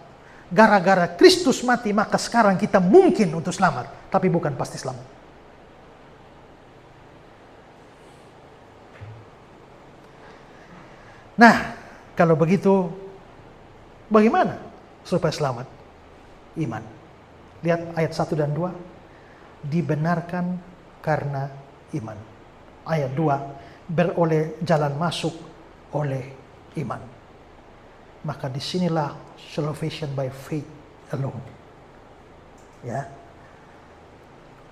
Gara-gara Kristus mati, maka sekarang kita mungkin untuk selamat, tapi bukan pasti selamat. Nah, kalau begitu, bagaimana supaya selamat? Iman. Lihat ayat 1 dan 2. Dibenarkan karena iman. Ayat 2, beroleh jalan masuk oleh iman. Maka disinilah salvation by faith alone. Ya.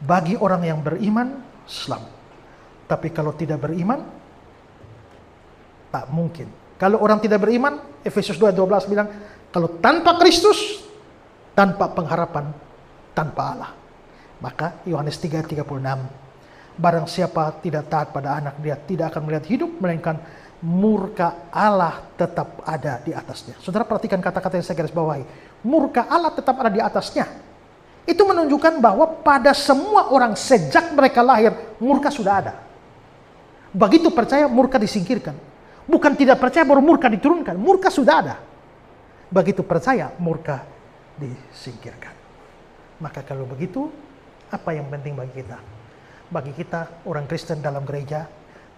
Bagi orang yang beriman, selamat. Tapi kalau tidak beriman, tak mungkin. Kalau orang tidak beriman, Efesus 2:12 bilang, kalau tanpa Kristus, tanpa pengharapan, tanpa Allah. Maka Yohanes 3:36, barang siapa tidak taat pada anak, dia tidak akan melihat hidup, melainkan murka Allah tetap ada di atasnya. Saudara perhatikan kata-kata yang saya garis bawahi. Murka Allah tetap ada di atasnya. Itu menunjukkan bahwa pada semua orang sejak mereka lahir, murka sudah ada. Begitu percaya, murka disingkirkan. Bukan tidak percaya baru murka diturunkan. Murka sudah ada. Begitu percaya, murka disingkirkan. Maka kalau begitu, apa yang penting bagi kita? Bagi kita, orang Kristen dalam gereja,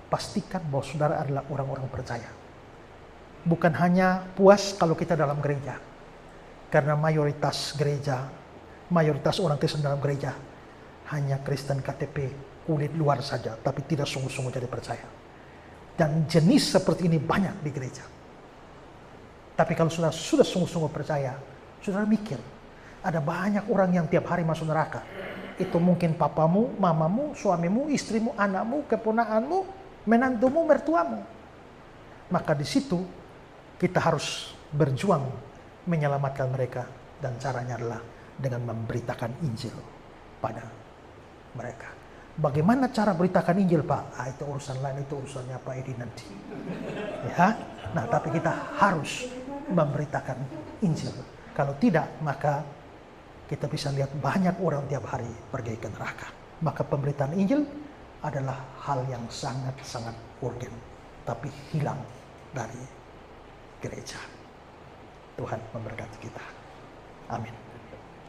pastikan bahwa saudara adalah orang-orang percaya. Bukan hanya puas kalau kita dalam gereja. Karena mayoritas gereja, mayoritas orang Kristen dalam gereja, hanya Kristen KTP, kulit luar saja, tapi tidak sungguh-sungguh jadi percaya. Dan jenis seperti ini banyak di gereja. Tapi kalau saudara sudah sungguh-sungguh percaya, saudara mikir, ada banyak orang yang tiap hari masuk neraka. Itu mungkin papamu, mamamu, suamimu, istrimu, anakmu, keponakanmu, menantumu, mertuamu. Maka di situ kita harus berjuang menyelamatkan mereka. Dan caranya adalah dengan memberitakan Injil pada mereka. Bagaimana cara beritakan Injil, Pak? Itu urusan lain, itu urusannya Pak Edi nanti. Ya, nah tapi kita harus memberitakan Injil. Kalau tidak, maka kita bisa lihat banyak orang tiap hari pergi ke neraka. Maka pemberitaan Injil adalah hal yang sangat-sangat urgen, tapi hilang dari gereja. Tuhan memberkati kita. Amin.